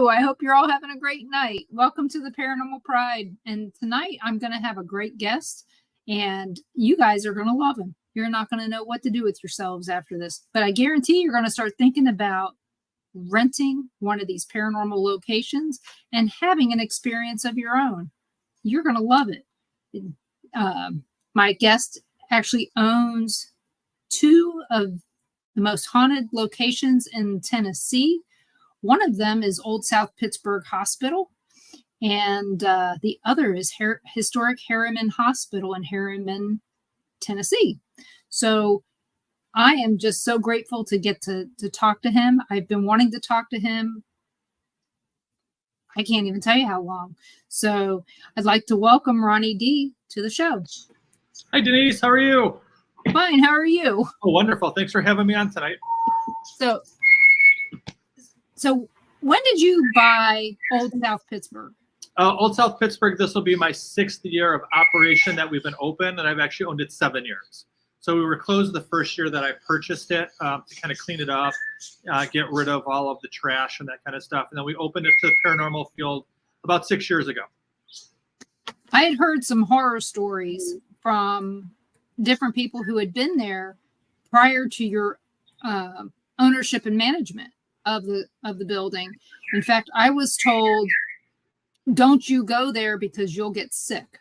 you? I hope you're all having a great night. Welcome to the Paranormal Pride. And tonight I'm going to have a great guest, and you guys are going to love him. You're not going to know what to do with yourselves after this, but I guarantee you're going to start thinking about renting one of these paranormal locations and having an experience of your own. You're going to love it. My guest actually owns two of the most haunted locations in Tennessee. One of them is Old South Pittsburg Hospital, and the other is historic Harriman Hospital in Harriman, Tennessee. So I am just so grateful to get to talk to him. I've been wanting to talk to him. I can't even tell you how long. So I'd like to welcome Ronnie Dee to the show. Hi, Denise. How are you? Fine. How are you? Oh, wonderful. Thanks for having me on tonight. So when did you buy Old South Pittsburg? Old South Pittsburg, this will be my 6th year of operation that we've been open, and I've actually owned it 7 years. So we were closed the first year that I purchased it to kind of clean it up, get rid of all of the trash and that kind of stuff. And then we opened it to the paranormal field about 6 years ago. I had heard some horror stories from different people who had been there prior to your ownership and management of the building. In fact, I was told, don't you go there because you'll get sick,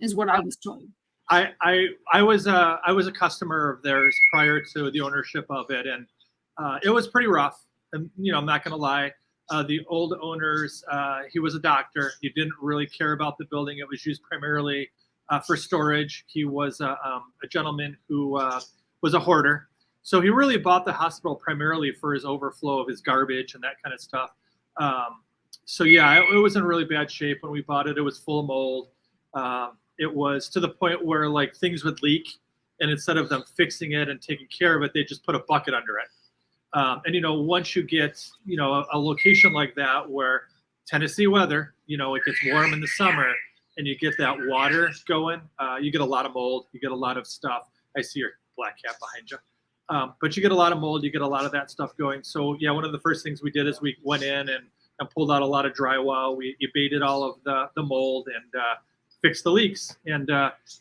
is what I was told. I was a customer of theirs prior to the ownership of it, and it was pretty rough. And I'm not gonna lie. The old owners, he was a doctor. He didn't really care about the building. It was used primarily for storage. He was a gentleman who was a hoarder. So he really bought the hospital primarily for his overflow of his garbage and that kind of stuff. So yeah, it was in really bad shape when we bought it. It was full of mold. It was to the point where like things would leak, and instead of them fixing it and taking care of it, they just put a bucket under it. And once you get a location like that where Tennessee weather, it gets warm in the summer, and you get that water going, you get a lot of mold, you get a lot of stuff. I see your black cat behind you. But you get a lot of mold, you get a lot of that stuff going. So yeah, one of the first things we did is we went in and pulled out a lot of drywall. We abated all of the mold and fixed the leaks. And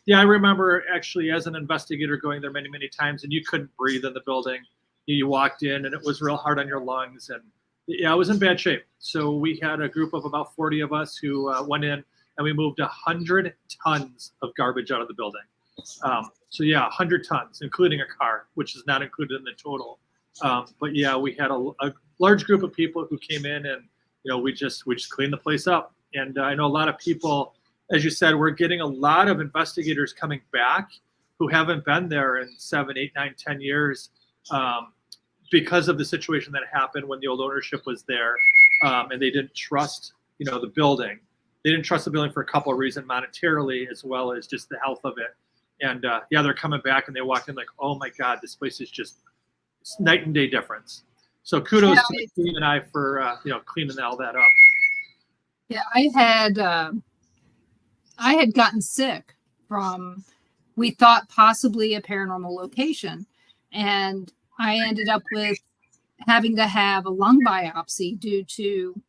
yeah, I remember actually as an investigator going there many, many times, and you couldn't breathe in the building. You walked in and it was real hard on your lungs, and yeah, it was in bad shape. So we had a group of about 40 of us who went in, and we moved 100 tons of garbage out of the building. So yeah, 100 tons, including a car, which is not included in the total. But yeah, we had a large group of people who came in, and we just cleaned the place up. And I know a lot of people, as you said, we're getting a lot of investigators coming back who haven't been there in 7, 8, 9, 10 years because of the situation that happened when the old ownership was there, and they didn't trust the building. They didn't trust the building for a couple of reasons, monetarily as well as just the health of it. And yeah, they're coming back and they walk in like, oh my God, this place is just night and day difference. So kudos to Steve and I for cleaning all that up. Yeah, I had gotten sick from, we thought possibly a paranormal location, and I ended up with having to have a lung biopsy due to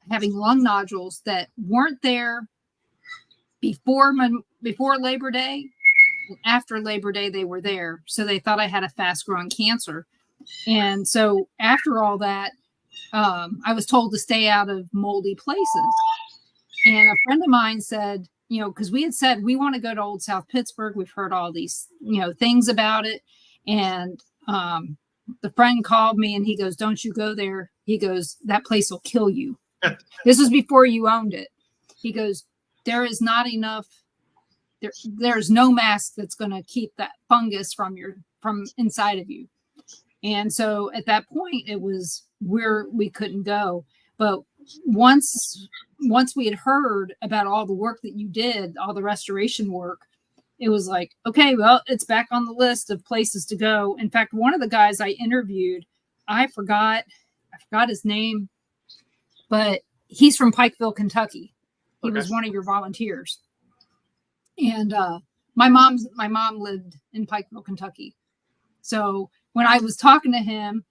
having lung nodules that weren't there before Labor Day. After Labor Day, they were there. So they thought I had a fast growing cancer. And so after all that, I was told to stay out of moldy places. And a friend of mine said, because we had said, we want to go to Old South Pittsburg. We've heard all these, things about it. And the friend called me and he goes, don't you go there. He goes, that place will kill you. This was before you owned it. He goes, there is not enough. There's no mask that's going to keep that fungus from inside of you. And so at that point, it was where we couldn't go. But once we had heard about all the work that you did, all the restoration work, it was like, okay, well, it's back on the list of places to go. In fact, one of the guys I interviewed, I forgot his name, but he's from Pikeville, Kentucky. He was one of your volunteers. And my mom lived in Pikeville, Kentucky. So when I was talking to him,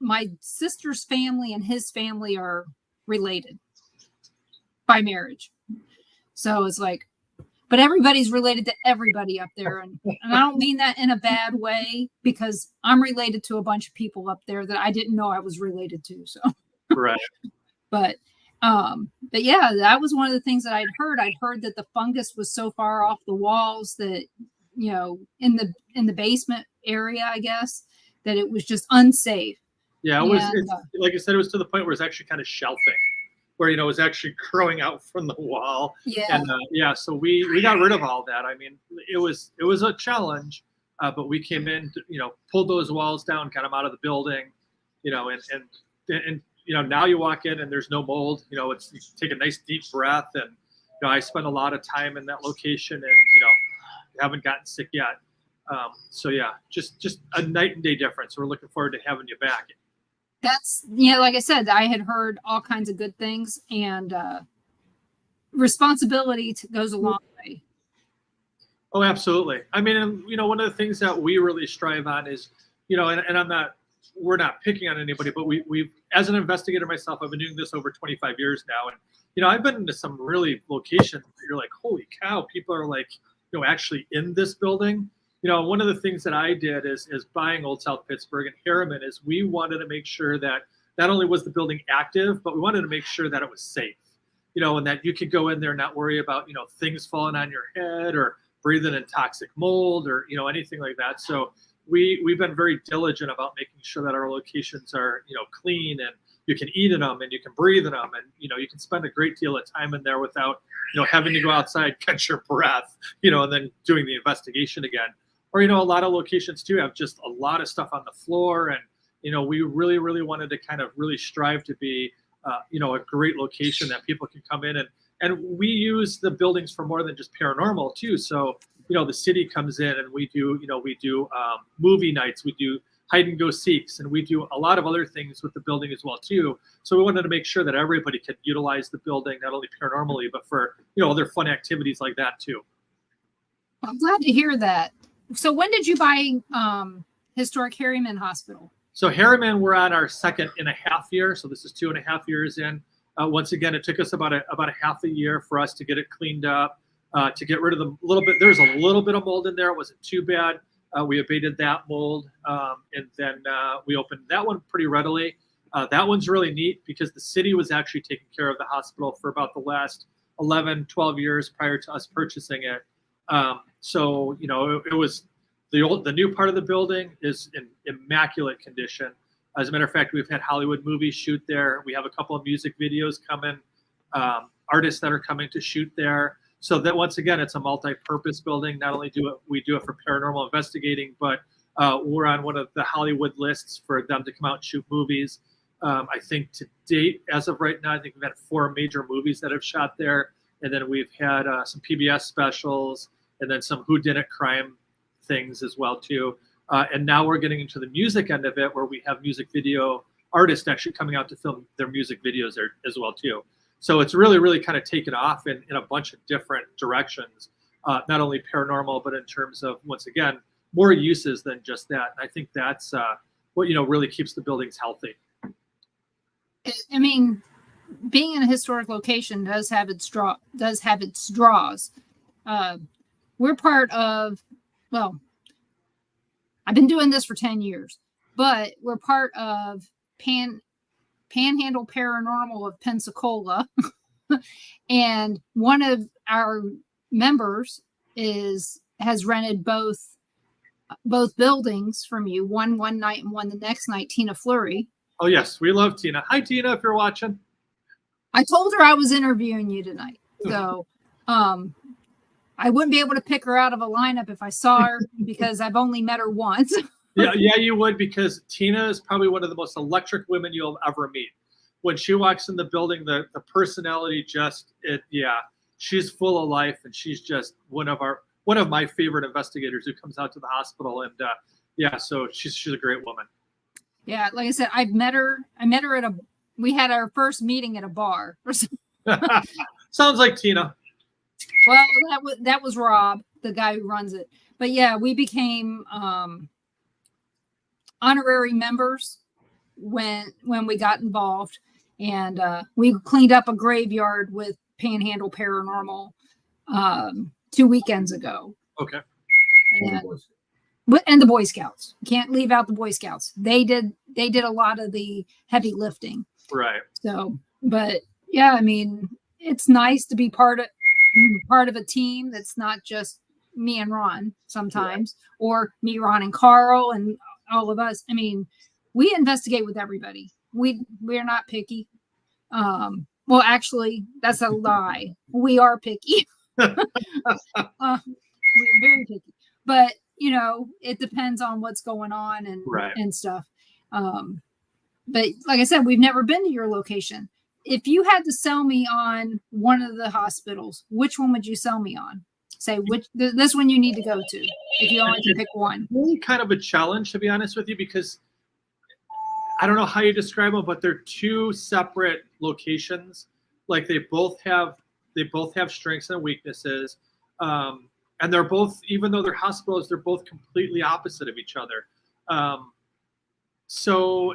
my sister's family and his family are related by marriage. So it's like, but everybody's related to everybody up there. And I don't mean that in a bad way, because I'm related to a bunch of people up there that I didn't know I was related to. So, Right. but yeah, that was one of the things that I'd heard. I'd heard that the fungus was so far off the walls that, in the basement area, I guess, that it was just unsafe. Yeah, it's, like I said, it was to the point where it's actually kind of shelving, where, it was actually growing out from the wall. Yeah. And so we got rid of all that. I mean, it was a challenge, but we came in, pulled those walls down, got them out of the building, and now you walk in and there's no mold. You take a nice deep breath, and I spent a lot of time in that location, and haven't gotten sick yet. So yeah, just a night and day difference. We're looking forward to having you back. That's, like I said, I had heard all kinds of good things, and responsibility goes a long way. Oh, absolutely. I mean, one of the things that we really strive on is, and we're not picking on anybody, but we've, as an investigator myself, I've been doing this over 25 years now. And, I've been into some really locations where you're like, holy cow, people are like, actually in this building. One of the things that I did is buying Old South Pittsburg and Harriman is we wanted to make sure that not only was the building active, but we wanted to make sure that it was safe, and that you could go in there and not worry about, things falling on your head or breathing in toxic mold or, anything like that. So we've been very diligent about making sure that our locations are, clean, and you can eat in them and you can breathe in them, and, you can spend a great deal of time in there without, having to go outside, catch your breath, and then doing the investigation again. Or, a lot of locations too have just a lot of stuff on the floor. And, we really, really wanted to kind of really strive to be, a great location that people can come in, and we use the buildings for more than just paranormal too. So, the city comes in and we do movie nights, we do hide and go seeks, and we do a lot of other things with the building as well too. So we wanted to make sure that everybody could utilize the building, not only paranormally, but for, other fun activities like that too. I'm glad to hear that. So when did you buy Historic Harriman Hospital? So Harriman, we're on our 2.5 year. So this is 2.5 years in. Once again, it took us about a half a year for us to get it cleaned up, to get rid of the little bit. There's a little bit of mold in there. It wasn't too bad. We abated that mold, and then we opened that one pretty readily. That one's really neat because the city was actually taking care of the hospital for about the last 11, 12 years prior to us purchasing it. So, it was the new part of the building is in immaculate condition. As a matter of fact, we've had Hollywood movies shoot there. We have a couple of music videos coming, artists that are coming to shoot there. So that, once again, it's a multi-purpose building. Not only do we do it for paranormal investigating, but we're on one of the Hollywood lists for them to come out and shoot movies. I think to date, as of right now, I think we've had 4 major movies that have shot there. And then we've had some PBS specials, and then some whodunit crime things as well too. And now we're getting into the music end of it, where we have music video artists actually coming out to film their music videos there as well too. So it's really, really kind of taken off in a bunch of different directions, not only paranormal, but in terms of, once again, more uses than just that. And I think that's what, really keeps the buildings healthy. I mean, being in a historic location does have its draws. We're part of, well, I've been doing this for 10 years, but we're part of Panhandle Paranormal of Pensacola. And one of our members has rented both buildings from you, one night and one the next night, Tina Fleury. Oh yes, we love Tina. Hi Tina, if you're watching. I told her I was interviewing you tonight. So I wouldn't be able to pick her out of a lineup if I saw her because I've only met her once. Yeah, you would, because Tina is probably one of the most electric women you'll ever meet. When she walks in the building, the personality she's full of life, and she's just one of my favorite investigators who comes out to the hospital. And so she's a great woman. Yeah, like I said, I met her we had our first meeting at a bar. Sounds like Tina. Well, that was Rob, the guy who runs it. But yeah, we became honorary members when we got involved. And we cleaned up a graveyard with Panhandle Paranormal 2 weekends ago. Okay. And the Boy Scouts. Can't leave out the Boy Scouts. They did a lot of the heavy lifting. Right. So, but yeah, I mean, it's nice to be part of a team that's not just me and Ron sometimes, or me, Ron, and Carl, and all of us. I mean, we investigate with everybody. We're not picky. Well, actually, that's a lie. We are picky. We're very picky, but it depends on what's going on and stuff. But like I said, we've never been to your location. If you had to sell me on one of the hospitals, which one would you sell me on? Say this one you need to go to if you only can pick one. Really kind of a challenge, to be honest with you, because I don't know how you describe them, but they're two separate locations. Like they both have strengths and weaknesses. And they're both, even though they're hospitals, they're both completely opposite of each other. So,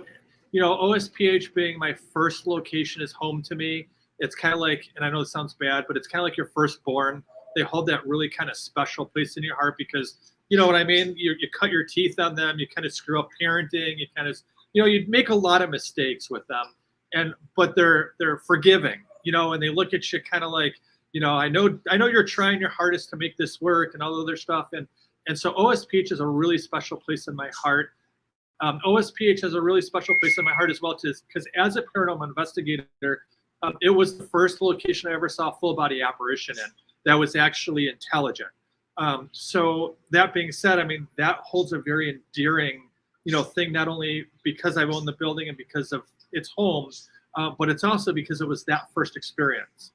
OSPH being my first location is home to me. It's kind of like, and I know it sounds bad, but it's kind of like your firstborn. They hold that really kind of special place in your heart because, you know what I mean? You cut your teeth on them. You kind of screw up parenting. You kind of, you make a lot of mistakes with them. But they're forgiving, and they look at you kind of like, I know you're trying your hardest to make this work and all the other stuff. And so OSPH is a really special place in my heart. OSPH has a really special place in my heart as well, because as a paranormal investigator, it was the first location I ever saw full body apparition in that was actually intelligent. So that being said, I mean, that holds a very endearing, thing, not only because I've owned the building and because of its home, but it's also because it was that first experience.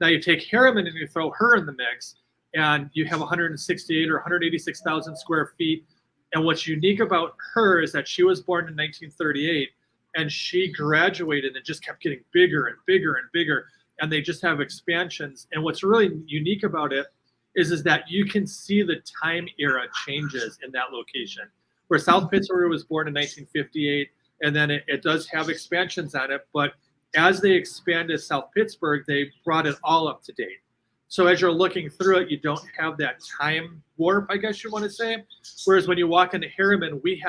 Now you take Harriman and you throw her in the mix, and you have 168 or 186,000 square feet. And what's unique about her is that she was born in 1938, and she graduated and just kept getting bigger and bigger and bigger. And they just have expansions. And what's really unique about it is that you can see the time era changes in that location. Where South Pittsburgh was born in 1958, and then it does have expansions on it, but as they expanded South Pittsburgh, they brought it all up to date. So as you're looking through it, you don't have that time warp, I guess you want to say. Whereas when you walk into Harriman, we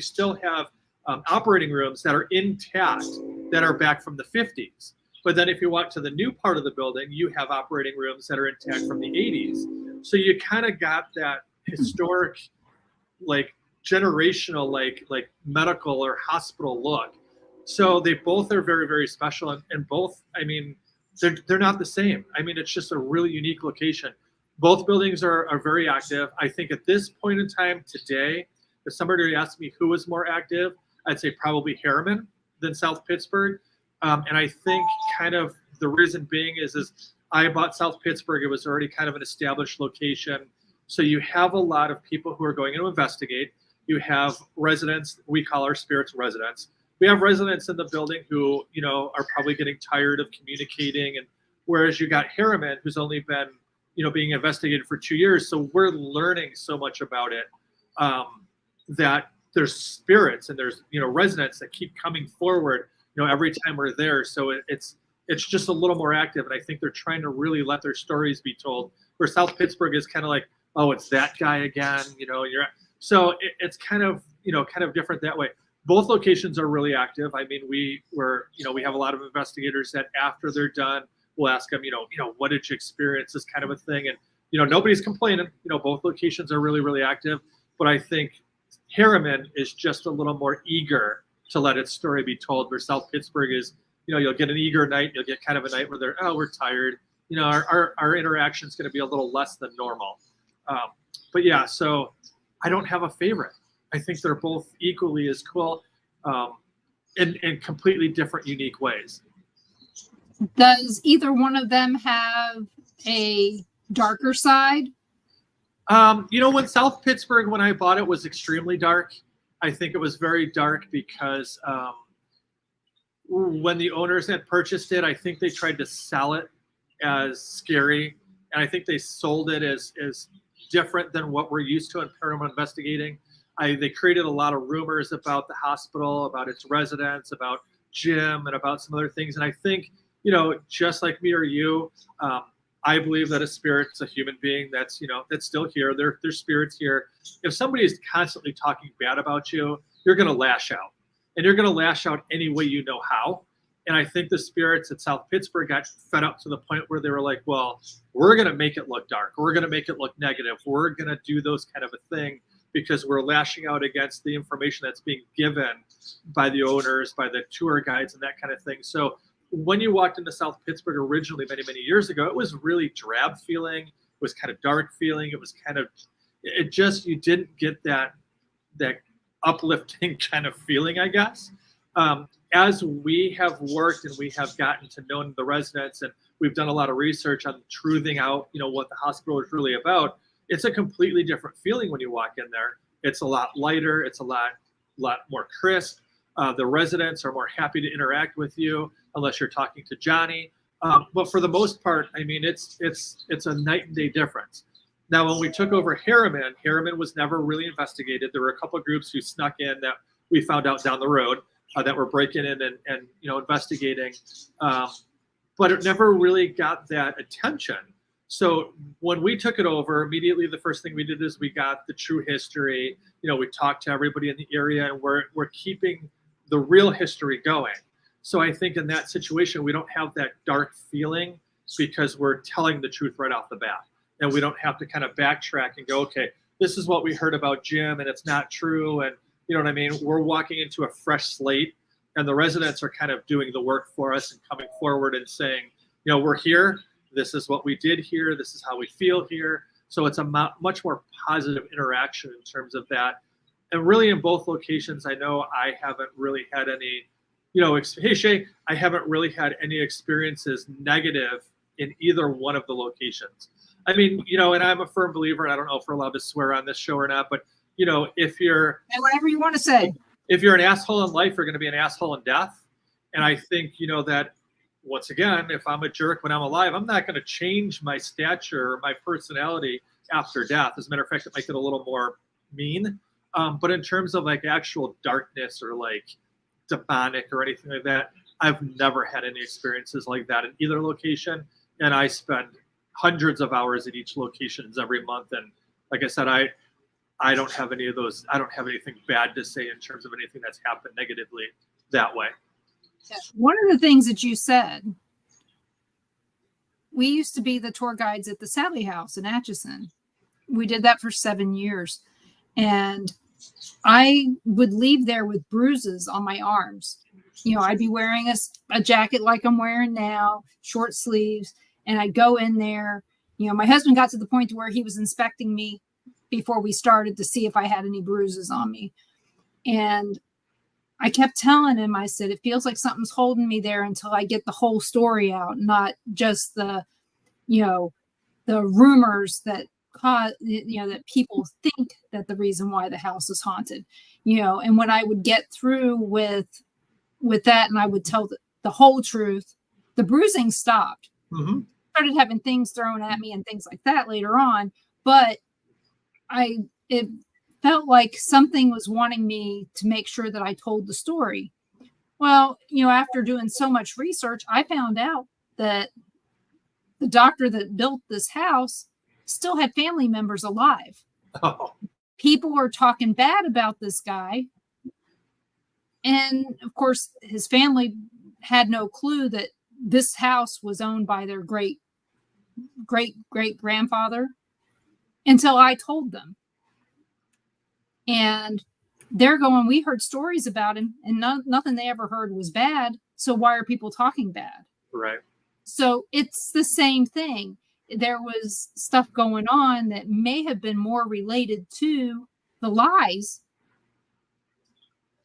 still have operating rooms that are intact that are back from the 50s. But then if you walk to the new part of the building, you have operating rooms that are intact from the 80s. So you kind of got that historic, like generational, like medical or hospital look. So they both are very, very special, and both, I mean, they're not the same. I mean, it's just a really unique location. Both buildings are very active. I think at this point in time today, if somebody asked me who was more active, I'd say probably Harriman than South Pittsburgh. And I think kind of the reason being is I bought South Pittsburgh. It was already kind of an established location. So you have a lot of people who are going in to investigate. You have residents, we call our spirits residents. We have residents in the building who, are probably getting tired of communicating. And whereas you got Harriman, who's only been, being investigated for 2 years. So we're learning so much about it that there's spirits and there's, residents that keep coming forward, every time we're there. So it's just a little more active. And I think they're trying to really let their stories be told. Where South Pittsburgh is kind of like, oh, it's that guy again, so it's kind of different that way. Both locations are really active. I mean, we have a lot of investigators that after they're done, we'll ask them, what did you experience, this kind of a thing. And, nobody's complaining. Both locations are really, really active. But I think Harriman is just a little more eager to let its story be told, where South Pittsburgh is, you'll get an eager night. You'll get kind of a night where we're tired. Our interaction is going to be a little less than normal. But yeah, so I don't have a favorite. I think they're both equally as cool in completely different, unique ways. Does either one of them have a darker side? When South Pittsburgh, when I bought it, was extremely dark. I think it was very dark because when the owners had purchased it, I think they tried to sell it as scary. And I think they sold it as different than what we're used to in paranormal investigating. They created a lot of rumors about the hospital, about its residents, about Jim and about some other things. And I think, just like me or you, I believe that a spirit's a human being that's, that's still here. Their spirit's here. If somebody is constantly talking bad about you, you're going to lash out, and you're going to lash out any way you know how. And I think the spirits at South Pittsburg got fed up to the point where they were like, well, we're going to make it look dark. We're going to make it look negative. We're going to do those kind of a thing because we're lashing out against the information that's being given by the owners, by the tour guides, and that kind of thing. So when you walked into South Pittsburg originally many, many years ago, it was really drab feeling. It was kind of dark feeling. It was you didn't get that uplifting kind of feeling, I guess. As we have worked and we have gotten to know the residents, and we've done a lot of research on truthing out, what the hospital is really about, it's a completely different feeling when you walk in there. It's a lot lighter. It's a lot more crisp. The residents are more happy to interact with you, unless you're talking to Johnny. But for the most part, I mean, it's a night and day difference. Now, when we took over Harriman was never really investigated. There were a couple of groups who snuck in that we found out down the road that were breaking in and investigating, but it never really got that attention. So when we took it over, immediately the first thing we did is we got the true history. We talked to everybody in the area, and we're keeping the real history going. So I think in that situation, we don't have that dark feeling because we're telling the truth right off the bat. And we don't have to kind of backtrack and go, okay, this is what we heard about Jim and it's not true. And you know what I mean? We're walking into a fresh slate, and the residents are kind of doing the work for us and coming forward and saying, we're here. This is what we did here. This is how we feel here. So it's a much more positive interaction in terms of that. And really in both locations, I know I haven't really had any, hey Shay, I haven't really had any experiences negative in either one of the locations. I mean, and I'm a firm believer, and I don't know if we're allowed to swear on this show or not, but if you're whatever you want to say, if you're an asshole in life, you're going to be an asshole in death. And I think, that once again, if I'm a jerk when I'm alive, I'm not going to change my stature or my personality after death. As a matter of fact, it might get a little more mean. But in terms of like actual darkness or like demonic or anything like that, I've never had any experiences like that in either location. And I spend hundreds of hours at each location every month. And like I said, I don't have any of those. I don't have anything bad to say in terms of anything that's happened negatively that way. One of the things that you said, we used to be the tour guides at the Sally House in Atchison. We did that for 7 years. And I would leave there with bruises on my arms. I'd be wearing a jacket like I'm wearing now, short sleeves. And I'd go in there. My husband got to the point to where he was inspecting me before we started to see if I had any bruises on me. And I kept telling him, I said, it feels like something's holding me there until I get the whole story out, not just the rumors that cause, that people think that the reason why the house is haunted, and when I would get through with that and I would tell the whole truth, the bruising stopped. Mm-hmm. Started having things thrown at me and things like that later on, but it felt like something was wanting me to make sure that I told the story. Well, after doing so much research, I found out that the doctor that built this house still had family members alive. Oh. People were talking bad about this guy. And of course, his family had no clue that this house was owned by their great grandfather until I told them. And they're going, we heard stories about him and nothing they ever heard was bad. So why are people talking bad? Right. So it's the same thing. There was stuff going on that may have been more related to the lies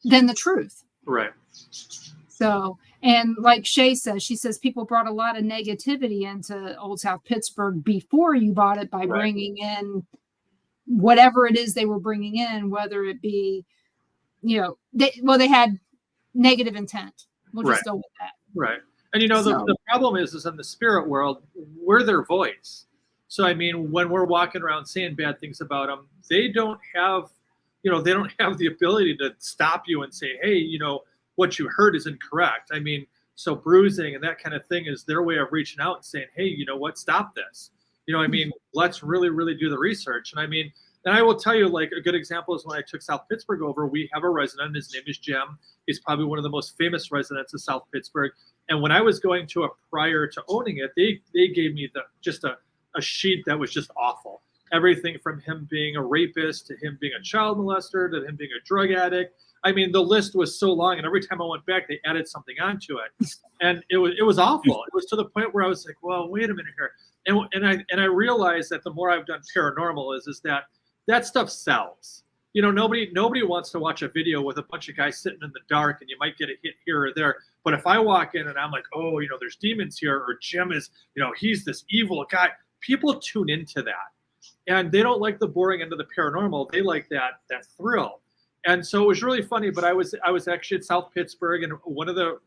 than the truth. Right. So, and like Shay says, she says people brought a lot of negativity into Old South Pittsburg before you bought it by bringing in whatever it is they were bringing in, whether it be, they had negative intent. We'll just go with that. Right. And, the problem is in the spirit world, we're their voice. So, I mean, when we're walking around saying bad things about them, they don't have, they don't have the ability to stop you and say, hey, what you heard is incorrect. I mean, so bruising and that kind of thing is their way of reaching out and saying, hey, you know what, stop this. You know, I mean, let's really, really do the research. And I mean, and I will tell you, like, a good example is when I took South Pittsburg over, we have a resident, his name is Jim. He's probably one of the most famous residents of South Pittsburg. And when I was going to prior to owning it, they gave me just a sheet that was just awful. Everything from him being a rapist to him being a child molester to him being a drug addict. I mean, the list was so long, and every time I went back, they added something onto it, and it was awful. It was to the point where I was like, well, wait a minute here. And I realized that the more I've done paranormal is that stuff sells. You know, nobody wants to watch a video with a bunch of guys sitting in the dark and you might get a hit here or there. But if I walk in and I'm like, oh, you know, there's demons here, or Jim is, you know, he's this evil guy, people tune into that. And they don't like the boring end of the paranormal. They like that thrill. And so it was really funny. But I was actually at South Pittsburg, and one of the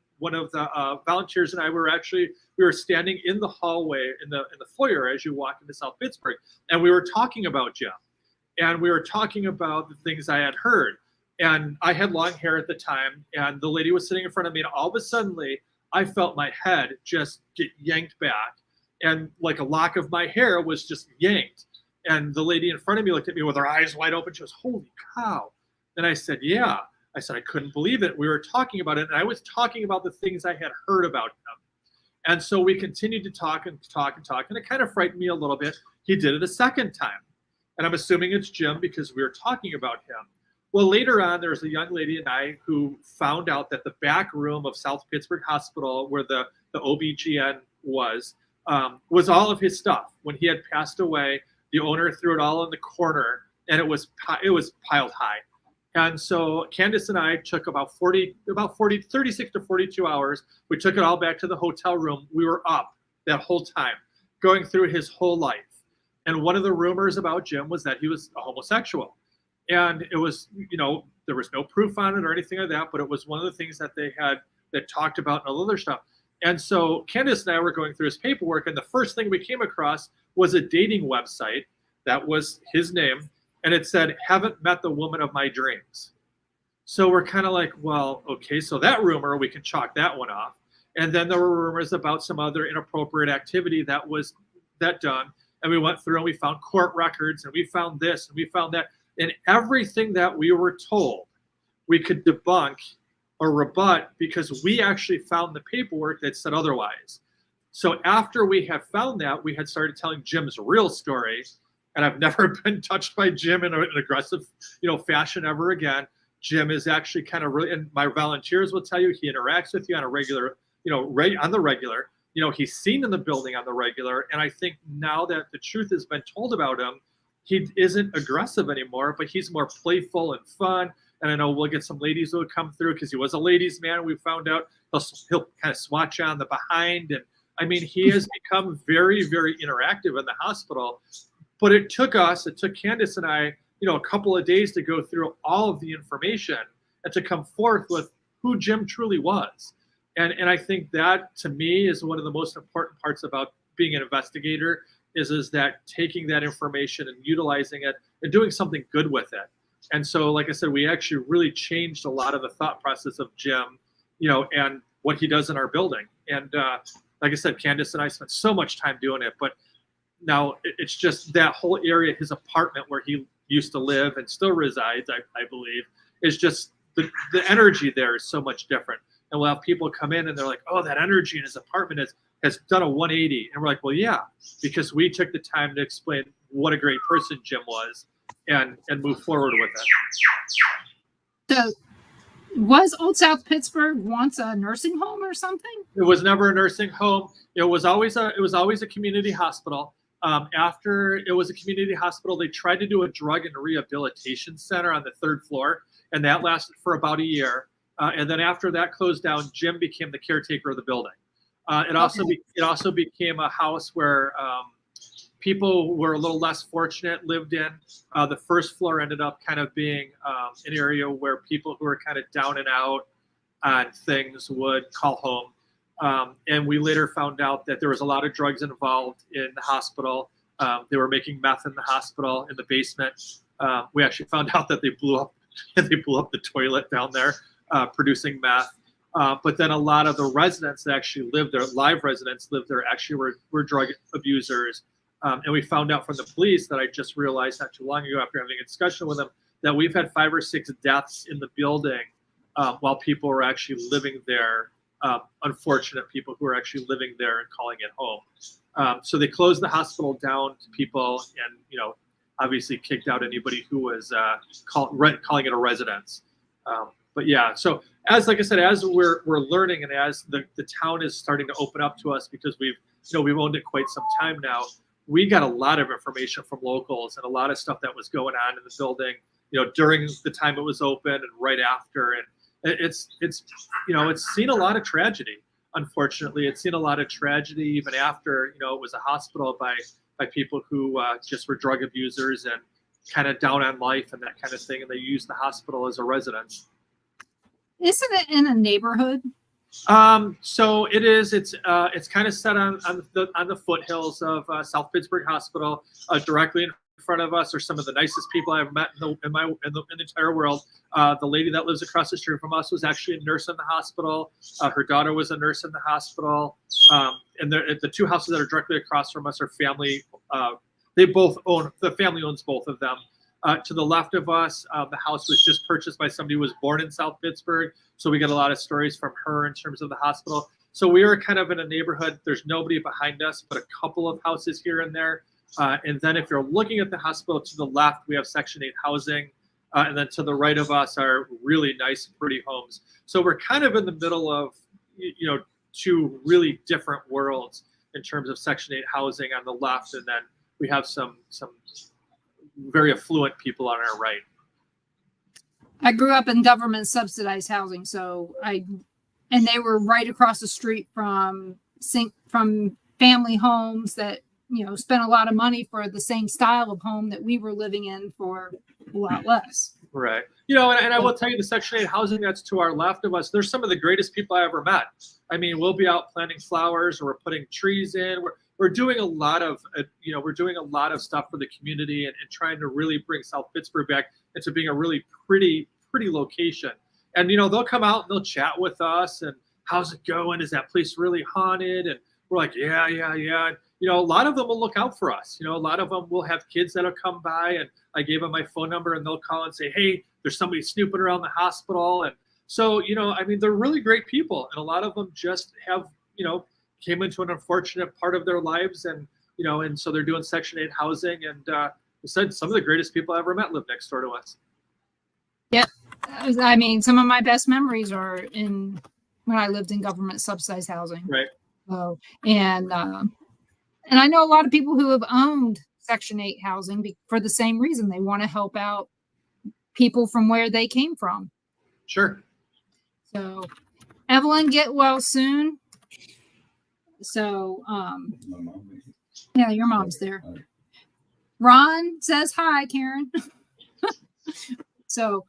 volunteers and I we were standing in the hallway in the foyer as you walk into South Pittsburg, and we were talking about Jim, and we were talking about the things I had heard. And I had long hair at the time, and the lady was sitting in front of me, and all of a sudden I felt my head just get yanked back, and like a lock of my hair was just yanked. And the lady in front of me looked at me with her eyes wide open. She was, holy cow. And I said, yeah. I said, I couldn't believe it. We were talking about it, and I was talking about the things I had heard about him. And so we continued to talk, and it kind of frightened me a little bit. He did it a second time. And I'm assuming it's Jim because we were talking about him. Well, later on, there was a young lady and I who found out that the back room of South Pittsburg Hospital, where the OBGN was all of his stuff. When he had passed away, the owner threw it all in the corner, and it was piled high. And so Candace and I took about 36 to 42 hours. We took it all back to the hotel room. We were up that whole time, going through his whole life. And one of the rumors about Jim was that he was a homosexual. And it was, you know, there was no proof on it or anything like that, but it was one of the things that they had that talked about and all other stuff. And so Candace and I were going through his paperwork, and the first thing we came across was a dating website that was his name, and it said, haven't met the woman of my dreams. So we're kind of like, well, okay, so that rumor, we can chalk that one off. And then there were rumors about some other inappropriate activity that done. And we went through and we found court records, and we found this and we found that. And everything that we were told, we could debunk or rebut because we actually found the paperwork that said otherwise. So after we had found that, we had started telling Jim's real story. And I've never been touched by Jim in an aggressive, you know, fashion ever again. Jim is actually kind of really, and my volunteers will tell you, he interacts with you on a regular, you know, on the regular. You know, he's seen in the building on the regular. And I think now that the truth has been told about him, he isn't aggressive anymore, but he's more playful and fun. And I know we'll get some ladies who will come through because he was a ladies' man. We found out he'll kind of swatch on the behind. And I mean, he has become very, very interactive in the hospital. But it took Candace and I, you know, a couple of days to go through all of the information and to come forth with who Jim truly was. And I think that, to me, is one of the most important parts about being an investigator is that taking that information and utilizing it and doing something good with it. And so, like I said, we actually really changed a lot of the thought process of Jim, you know, and what he does in our building. And like I said, Candace and I spent so much time doing it, but now it's just that whole area, his apartment where he used to live and still resides, I believe, is just the energy there is so much different. And we'll have people come in and they're like, oh, that energy in his apartment has done a 180. And we're like, well, yeah, because we took the time to explain what a great person Jim was and move forward with it. So was Old South Pittsburg once a nursing home or something? It was never a nursing home. It was always a community hospital. After it was a community hospital, they tried to do a drug and rehabilitation center on the 3rd floor, and that lasted for about a year. And then after that closed down, Jim became the caretaker of the building. It also became a house where people were a little less fortunate lived in. The 1st floor ended up kind of being an area where people who were kind of down and out on things would call home. And we later found out that there was a lot of drugs involved in the hospital. They were making meth in the hospital in the basement. We actually found out that they blew up the toilet down there, producing meth. But then a lot of the residents that actually lived there, live residents lived there, actually were drug abusers. And we found out from the police that I just realized not too long ago after having a discussion with them that we've had 5 or 6 deaths in the building while people were actually living there. Unfortunate people who are actually living there and calling it home. So they closed the hospital down to people, and obviously kicked out anybody who was calling it a residence. But yeah, so like I said, as we're learning, and as the town is starting to open up to us, because we've owned it quite some time now, we got a lot of information from locals and a lot of stuff that was going on in the building, during the time it was open and right after. And it's seen a lot of tragedy. Unfortunately, it's seen a lot of tragedy even after, it was a hospital by people who just were drug abusers and kind of down on life and that kind of thing. And they used the hospital as a residence. Isn't it in a neighborhood? So it is. It's kind of set on the foothills of South Pittsburg Hospital. Directly in front of us are some of the nicest people I've met in the entire world. The lady that lives across the street from us was actually a nurse in the hospital. Her daughter was a nurse in the hospital. And the 2 houses that are directly across from us are family. The family owns both of them. To the left of us, the house was just purchased by somebody who was born in South Pittsburg. So we get a lot of stories from her in terms of the hospital. So we are kind of in a neighborhood. There's nobody behind us, but a couple of houses here and there. And then if you're looking at the hospital to the left, we have Section 8 housing. And then to the right of us are really nice, pretty homes. So we're kind of in the middle of, 2 really different worlds in terms of Section 8 housing on the left. And then we have some very affluent people on our right. I grew up in government subsidized housing, and they were right across the street from family homes that spent a lot of money for the same style of home that we were living in for a lot less. Right. And I will tell you, the Section 8 housing that's to our left of us, there's some of the greatest people I ever met. I mean, we'll be out planting flowers, or we're putting trees in. We're doing a lot of stuff for the community and trying to really bring South Pittsburg back into being a really pretty location. And they'll come out and they'll chat with us and, how's it going? Is that place really haunted? And we're like, yeah. A lot of them will look out for us. A lot of them will have kids that'll come by, and I gave them my phone number, and they'll call and say, hey, there's somebody snooping around the hospital. And so, they're really great people. And a lot of them just have, came into an unfortunate part of their lives, and and so they're doing Section 8 housing. And said some of the greatest people I ever met live next door to us. Yep. I mean, some of my best memories are when I lived in government subsidized housing. Right. So, and I know a lot of people who have owned Section 8 housing for the same reason. They want to help out people from where they came from. Sure. So, Evelyn, get well soon. So, yeah, your mom's there. Ron says hi, Karen. So,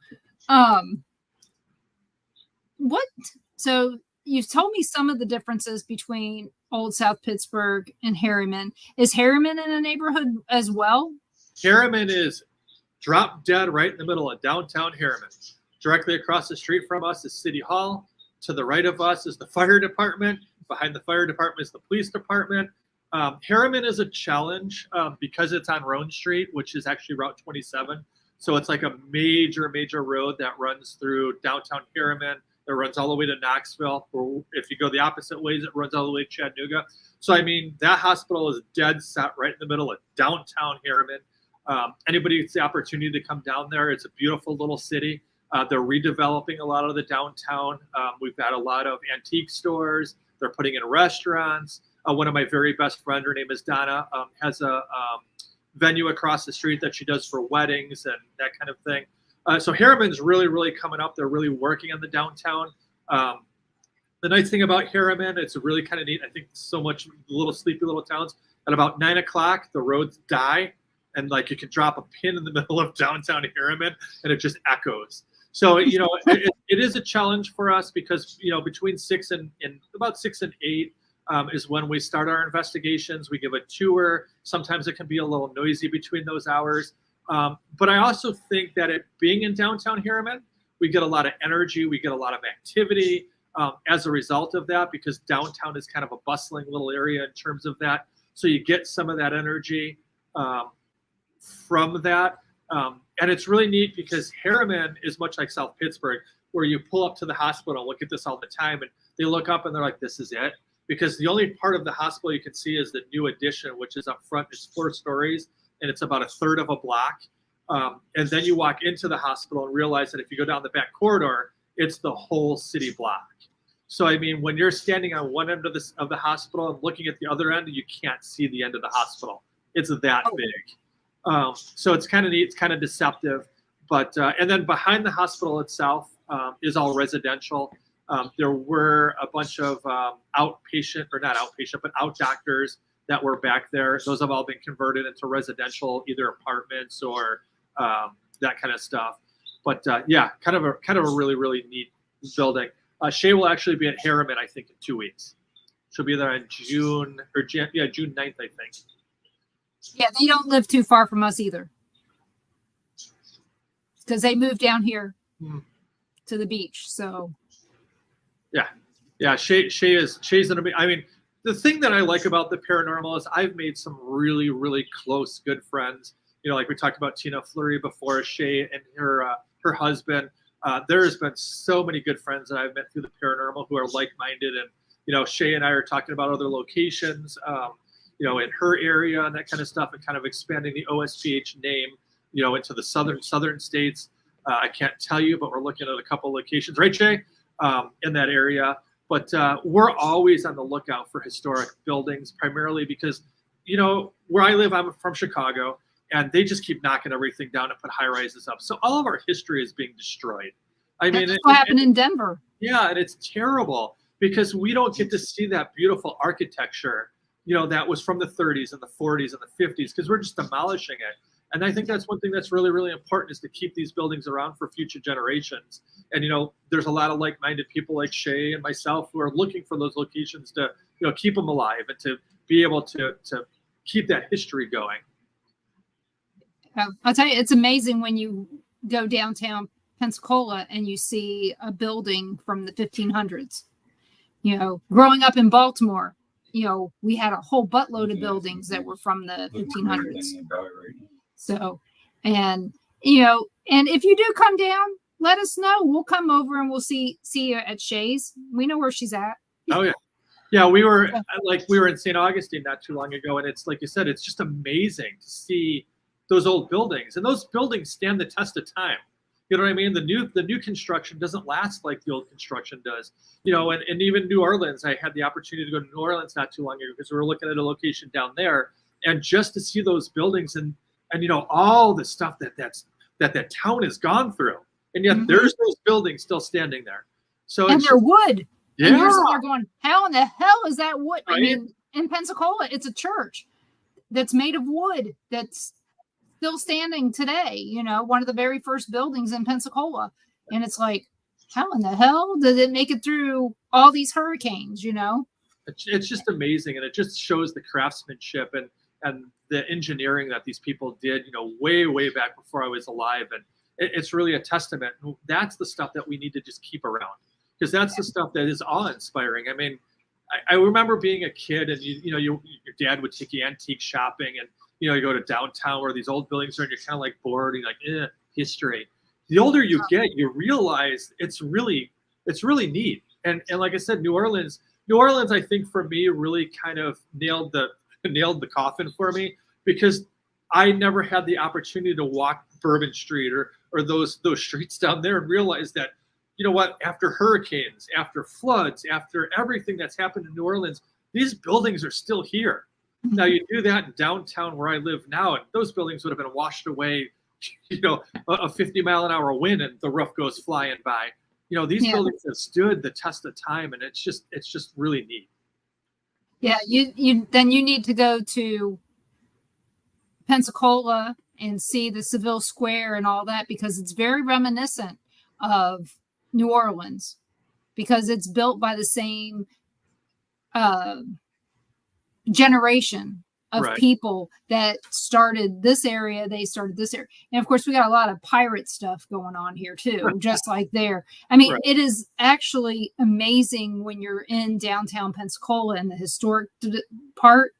so you've told me some of the differences between Old South Pittsburg and Harriman. Is Harriman in a neighborhood as well? Harriman is drop dead right in the middle of downtown Harriman. Directly across the street from us is City Hall. To the right of us is the fire department. Behind the fire department is the police department. Harriman is a challenge because it's on Roan Street, which is actually Route 27. So it's like a major road that runs through downtown Harriman. It runs all the way to Knoxville. Or if you go the opposite ways, it runs all the way to Chattanooga. So, I mean, that hospital is dead set right in the middle of downtown Harriman. Anybody gets the opportunity to come down there. It's a beautiful little city. They're redeveloping a lot of the downtown. We've got a lot of antique stores. They're putting in restaurants. One of my very best friends, her name is Donna, has a venue across the street that she does for weddings and that kind of thing. So Harriman's really coming up. They're really working on the downtown. The nice thing about Harriman, it's really kind of neat. I think so much little sleepy little towns. At about 9 o'clock, the roads die, and like you can drop a pin in the middle of downtown Harriman, and it just echoes. So it is a challenge for us because between 6 and about 6 and 8 is when we start our investigations. We give a tour. Sometimes it can be a little noisy between those hours. But I also think that it being in downtown Harriman, we get a lot of energy. We get a lot of activity. as a result of that, because downtown is kind of a bustling little area in terms of that. So you get some of that energy from that. And it's really neat because Harriman is much like South Pittsburg, where you pull up to the hospital, look at this all the time, and they look up and they're like, this is it. Because the only part of the hospital you can see is the new addition, which is up front. It's 4 stories, and it's about a third of a block. And then you walk into the hospital and realize that if you go down the back corridor, it's the whole city block. So, I mean, when you're standing on one end of the hospital and looking at the other end, you can't see the end of the hospital. It's that big. So it's kind of neat. It's kind of deceptive. But and then behind the hospital itself is all residential. There were a bunch of outpatient, or not outpatient, but out doctors that were back there. Those have all been converted into residential, either apartments or that kind of stuff. But yeah, kind of a really, really neat building. Shay will actually be at Harriman, I think, in 2 weeks. She'll be there in June 9th, I think. Yeah, they don't live too far from us either, because they moved down here to the beach. So yeah, Shay's gonna be. I mean, the thing that I like about the paranormal is I've made some really, really close, good friends. You know, like we talked about Tina Fleury before, Shay and her husband. There's been so many good friends that I've met through the paranormal who are like-minded, and you know, Shay and I are talking about other locations, you know, in her area and that kind of stuff, and kind of expanding the OSPH name, you know, into the southern states. I can't tell you, but we're looking at a couple locations, right, Shay, in that area. But we're always on the lookout for historic buildings, primarily because, you know, where I live, I'm from Chicago, and they just keep knocking everything down and put high rises up. So all of our history is being destroyed. I mean, that's what happened in Denver. Yeah, and it's terrible because we don't get to see that beautiful architecture, you know, that was from the 30s and the 40s and the 50s, because we're just demolishing it. And I think that's one thing that's really, really important, is to keep these buildings around for future generations. And, you know, there's a lot of like-minded people like Shay and myself who are looking for those locations to, you know, keep them alive and to be able to keep that history going. I'll tell you, it's amazing when you go downtown Pensacola and you see a building from the 1500s. You know, growing up in Baltimore, you know, we had a whole buttload of buildings that were from the 1500s. So, and, you know, and if you do come down, let us know. We'll come over and we'll see you at Shay's. We know where she's at. Oh, yeah. Yeah, we were in St. Augustine not too long ago, and it's like you said, it's just amazing to see those old buildings, and those buildings stand the test of time. You know what I mean? The new construction doesn't last like the old construction does. You know, and even New Orleans, I had the opportunity to go to New Orleans not too long ago because we were looking at a location down there, and just to see those buildings and you know, all the stuff that town has gone through, and yet there's those buildings still standing there. So and they're wood. Yeah. And you're sitting there going, how in the hell is that wood? Right? I mean, in Pensacola, it's a church that's made of wood that's still standing today. You know, one of the very first buildings in Pensacola. And it's like, how in the hell did it make it through all these hurricanes, you know? It's just amazing. And it just shows the craftsmanship and the engineering that these people did, you know, way, way back before I was alive. And it's really a testament. That's the stuff that we need to just keep around, because that's the stuff that is awe-inspiring. I mean, I remember being a kid, and your dad would take you antique shopping, and you know, you go to downtown where these old buildings are, and you're kind of like bored, and you're like, history. The older you get, you realize it's really neat. And like I said, New Orleans, I think for me really kind of nailed the coffin for me, because I never had the opportunity to walk Bourbon Street or those streets down there and realize that, you know what, after hurricanes, after floods, after everything that's happened in New Orleans, these buildings are still here. Now you do that in downtown where I live now, and those buildings would have been washed away, you know, a 50-mile-an-hour wind and the roof goes flying by. You know, these buildings have stood the test of time, and it's just really neat. Yeah, you need to go to Pensacola and see the Seville Square and all that, because it's very reminiscent of New Orleans, because it's built by the same generation of Right. people that started this area. They started this area. And of course, we got a lot of pirate stuff going on here too, just like there. I mean, Right. it is actually amazing when you're in downtown Pensacola in the historic part,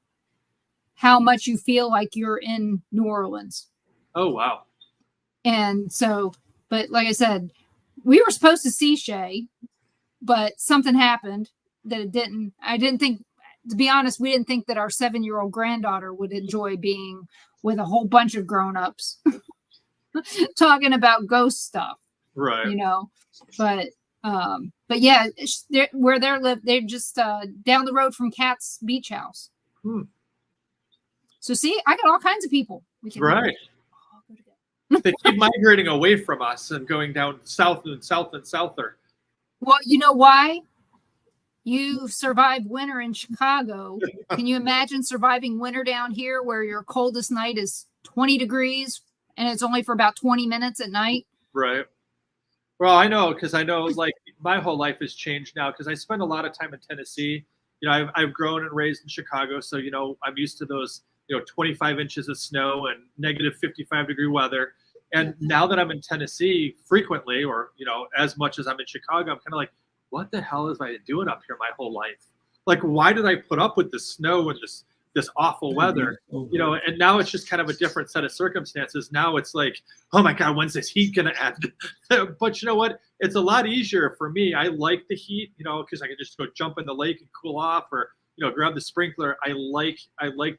how much you feel like you're in New Orleans. Oh, wow. And so, but like I said, we were supposed to see Shay, but something happened that it didn't. I didn't think, to be honest, we didn't think that our 7-year-old granddaughter would enjoy being with a whole bunch of grown-ups talking about ghost stuff, Right. you know. But yeah, where they live, they're just down the road from Cat's Beach House. So see, I got all kinds of people. We can Right. They keep migrating away from us and going down south and south and souther. Well, you know why? You survived winter in Chicago. Can you imagine surviving winter down here where your coldest night is 20 degrees and it's only for about 20 minutes at night? Right. Well, I know, because I know, like, my whole life has changed now because I spend a lot of time in Tennessee. You know, I've grown and raised in Chicago, so, you know, I'm used to those, 25 inches of snow and negative 55-degree weather. And now that I'm in Tennessee frequently, or, as much as I'm in Chicago, I'm kind of like, what the hell have I been doing up here my whole life? Like, why did I put up with the snow and this awful weather? And now it's just kind of a different set of circumstances. Now it's like, oh my God, when's this heat gonna end? But you know what? It's a lot easier for me. I like the heat, because I can just go jump in the lake and cool off, or grab the sprinkler. I like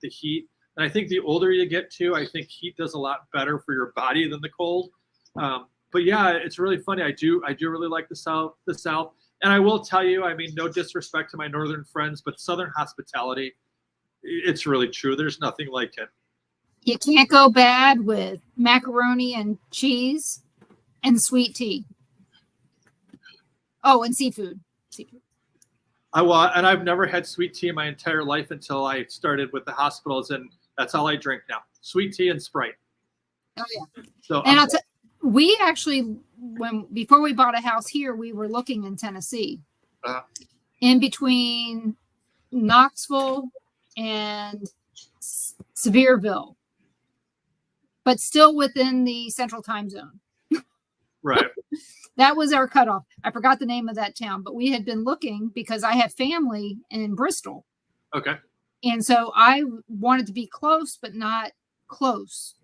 the heat. And I think the older you get too, I think heat does a lot better for your body than the cold. But yeah, it's really funny. I do really like the South. And I will tell you, I mean, no disrespect to my northern friends, but Southern hospitality, it's really true. There's nothing like it. You can't go bad with macaroni and cheese and sweet tea. Oh, and seafood. And I've never had sweet tea in my entire life until I started with the hospitals, and that's all I drink now: sweet tea and Sprite. Oh yeah. So and we actually, before we bought a house here, we were looking in Tennessee, in between Knoxville and Sevierville, but still within the Central Time Zone. Right. That was our cutoff. I forgot the name of that town, but we had been looking because I have family in Bristol. Okay. And so I wanted to be close, but not close.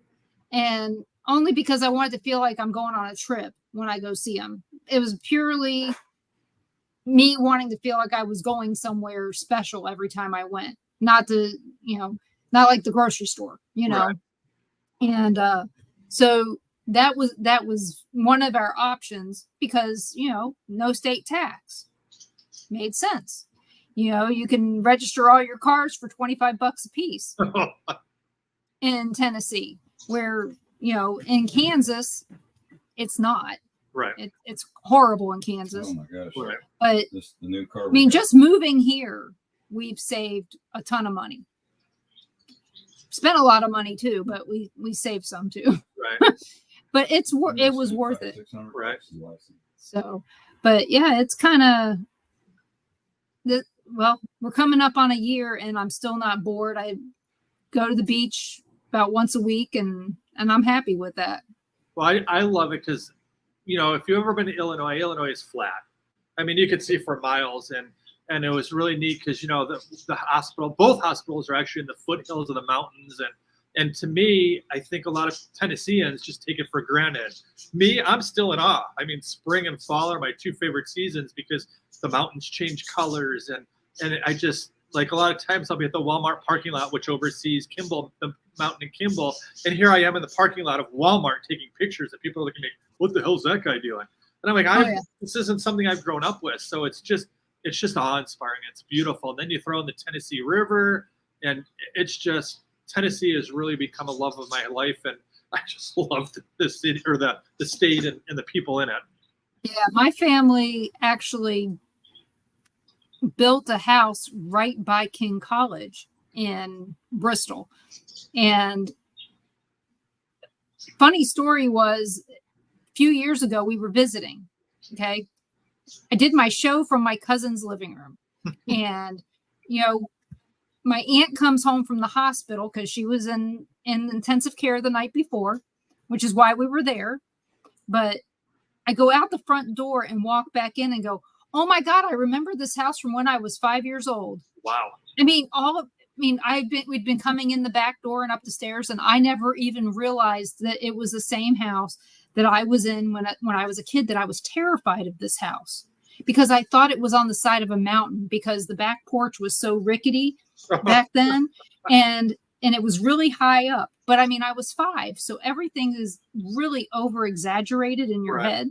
And only because I wanted to feel like I'm going on a trip when I go see them. It was purely me wanting to feel like I was going somewhere special every time I went. Not not like the grocery store, Right. And so that was one of our options because, no state tax. Made sense. You can register all your cars for $25 a piece in Tennessee, where, in Kansas, it's not. Right. It's horrible in Kansas. Oh my gosh. Right. But The new car. I mean, just moving here, we've saved a ton of money. Spent a lot of money too, but we saved some too. Right. But it was worth it. Right. So, but yeah, it's kind of we're coming up on a year and I'm still not bored. I go to the beach about once a week and I'm happy with that. Well, I love it because, if you've ever been to Illinois is flat. I mean, you could see for miles, and it was really neat because, both hospitals are actually in the foothills of the mountains. And to me, I think a lot of Tennesseans just take it for granted. Me, I'm still in awe. I mean, spring and fall are my two favorite seasons because the mountains change colors. And I just, like, a lot of times I'll be at the Walmart parking lot, which oversees Kimball, the mountain in Kimball. And here I am in the parking lot of Walmart taking pictures, and people are looking at me, what the hell's that guy doing? And I'm like, this isn't something I've grown up with. So it's just awe-inspiring. It's beautiful. And then you throw in the Tennessee River, and it's just, Tennessee has really become a love of my life. And I just love the city, or the state, and the people in it. Yeah, my family actually built a house right by King College in Bristol. And funny story was, a few years ago, we were visiting. Okay. I did my show from my cousin's living room. And, my aunt comes home from the hospital because she was in intensive care the night before, which is why we were there. But I go out the front door and walk back in and go, oh my God, I remember this house from when I was 5 years old. Wow. I mean, we'd been coming in the back door and up the stairs, and I never even realized that it was the same house that I was in when I was a kid, that I was terrified of this house because I thought it was on the side of a mountain because the back porch was so rickety back then. And it was really high up, but I mean, I was 5. So everything is really over exaggerated in your head.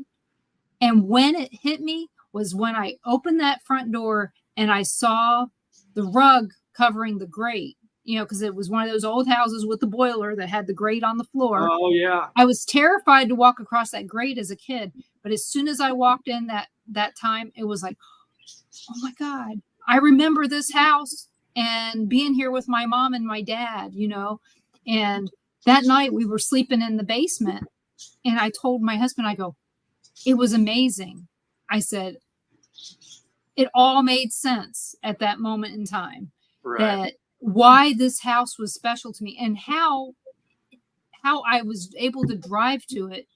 And when it hit me was when I opened that front door and I saw the rug covering the grate, because it was one of those old houses with the boiler that had the grate on the floor. Oh yeah. I was terrified to walk across that grate as a kid, but as soon as I walked in that time, it was like, oh my God, I remember this house and being here with my mom and my dad, and that night we were sleeping in the basement, and I told my husband, I go, it was amazing. I said, it all made sense at that moment in time. That why this house was special to me and how I was able to drive to it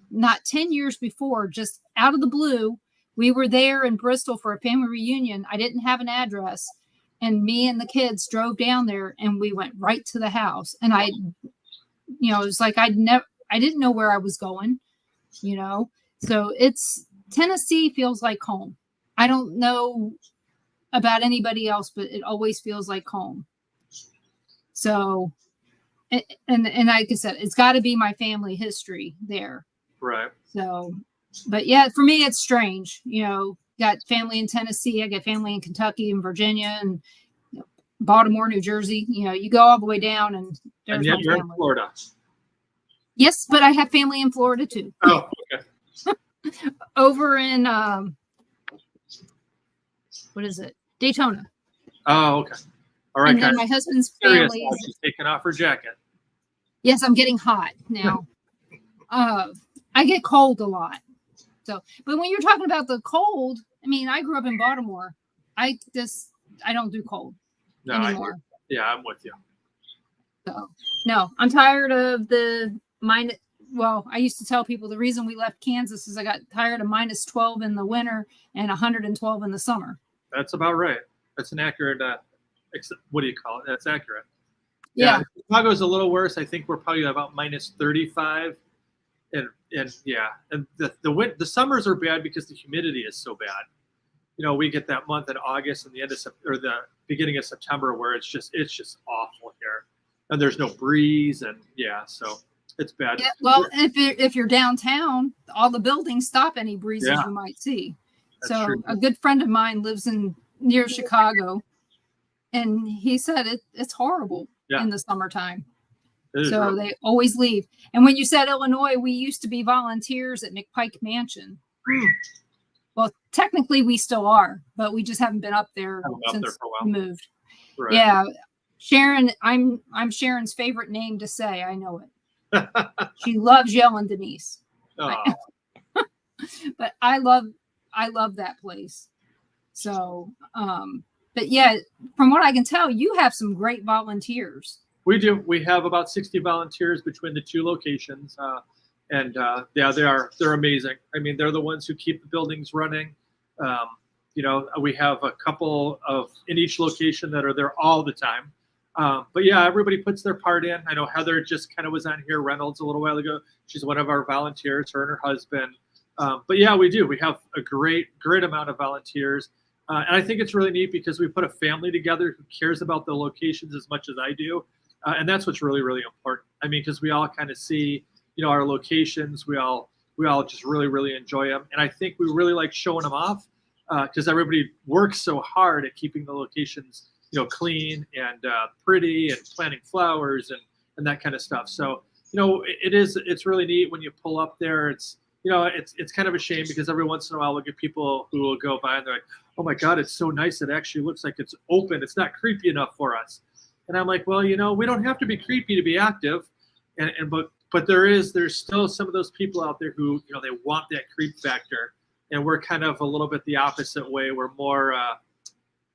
not 10 years before, just out of the blue. We were there in Bristol for a family reunion. I didn't have an address, and me and the kids drove down there and we went right to the house. And it was like I didn't know where I was going, So Tennessee feels like home. I don't know about anybody else, but it always feels like home. So, and like I said, it's got to be my family history there. Right. So, but yeah, for me, it's strange. Got family in Tennessee. I got family in Kentucky and Virginia and Baltimore, New Jersey. You go all the way down, and there's yet my you're family. in Florida. Yes, but I have family in Florida too. Oh, okay. Over in what is it? Daytona. Oh, okay. All right, and guys. then my husband's family is She's taking off her jacket. Yes, I'm getting hot now. I get cold a lot. So, but when you're talking about the cold, I mean, I grew up in Baltimore. I don't do cold anymore. I'm with you. So, no, I'm tired of the minus. Well, I used to tell people the reason we left Kansas is I got tired of minus 12 in the winter and 112 in the summer. That's about right. That's an accurate. What do you call it? That's accurate. Yeah. Chicago's a little worse. I think we're probably about minus 35. And the summers are bad because the humidity is so bad. We get that month in August and the beginning of September where it's just awful here, and there's no breeze, and so it's bad. Yeah, well, if you're downtown, all the buildings stop any breezes you might see. That's so true. A good friend of mine lives near Chicago, and he said it's horrible in the summertime. So they always leave. And when you said Illinois, we used to be volunteers at McPike Mansion. Well, technically we still are, but we just haven't been up there since we moved. Right. Yeah. Sharon, I'm Sharon's favorite name to say. I know it. She loves yelling Denise. But I love that place. So, but yeah, from what I can tell, you have some great volunteers. We do. We have about 60 volunteers between the two locations, and they're amazing. I mean, they're the ones who keep the buildings running. We have a couple in each location that are there all the time. But yeah, everybody puts their part in. I know Heather just kind of was on here, Reynolds, a little while ago. She's one of our volunteers, her and her husband. But yeah, we do. We have a great amount of volunteers. And I think it's really neat because we put a family together who cares about the locations as much as I do. And that's what's really, really important. I mean, because we all kind of see, our locations. We all just really, really enjoy them. And I think we really like showing them off because everybody works so hard at keeping the locations, clean and pretty and planting flowers and that kind of stuff. So, it's really neat when you pull up there. It's kind of a shame because every once in a while we'll get people who will go by and they're like, oh my God, it's so nice. It actually looks like it's open. It's not creepy enough for us. And I'm like, well, we don't have to be creepy to be active. But there's still some of those people out there who, they want that creep factor. And we're kind of a little bit the opposite way. We're more,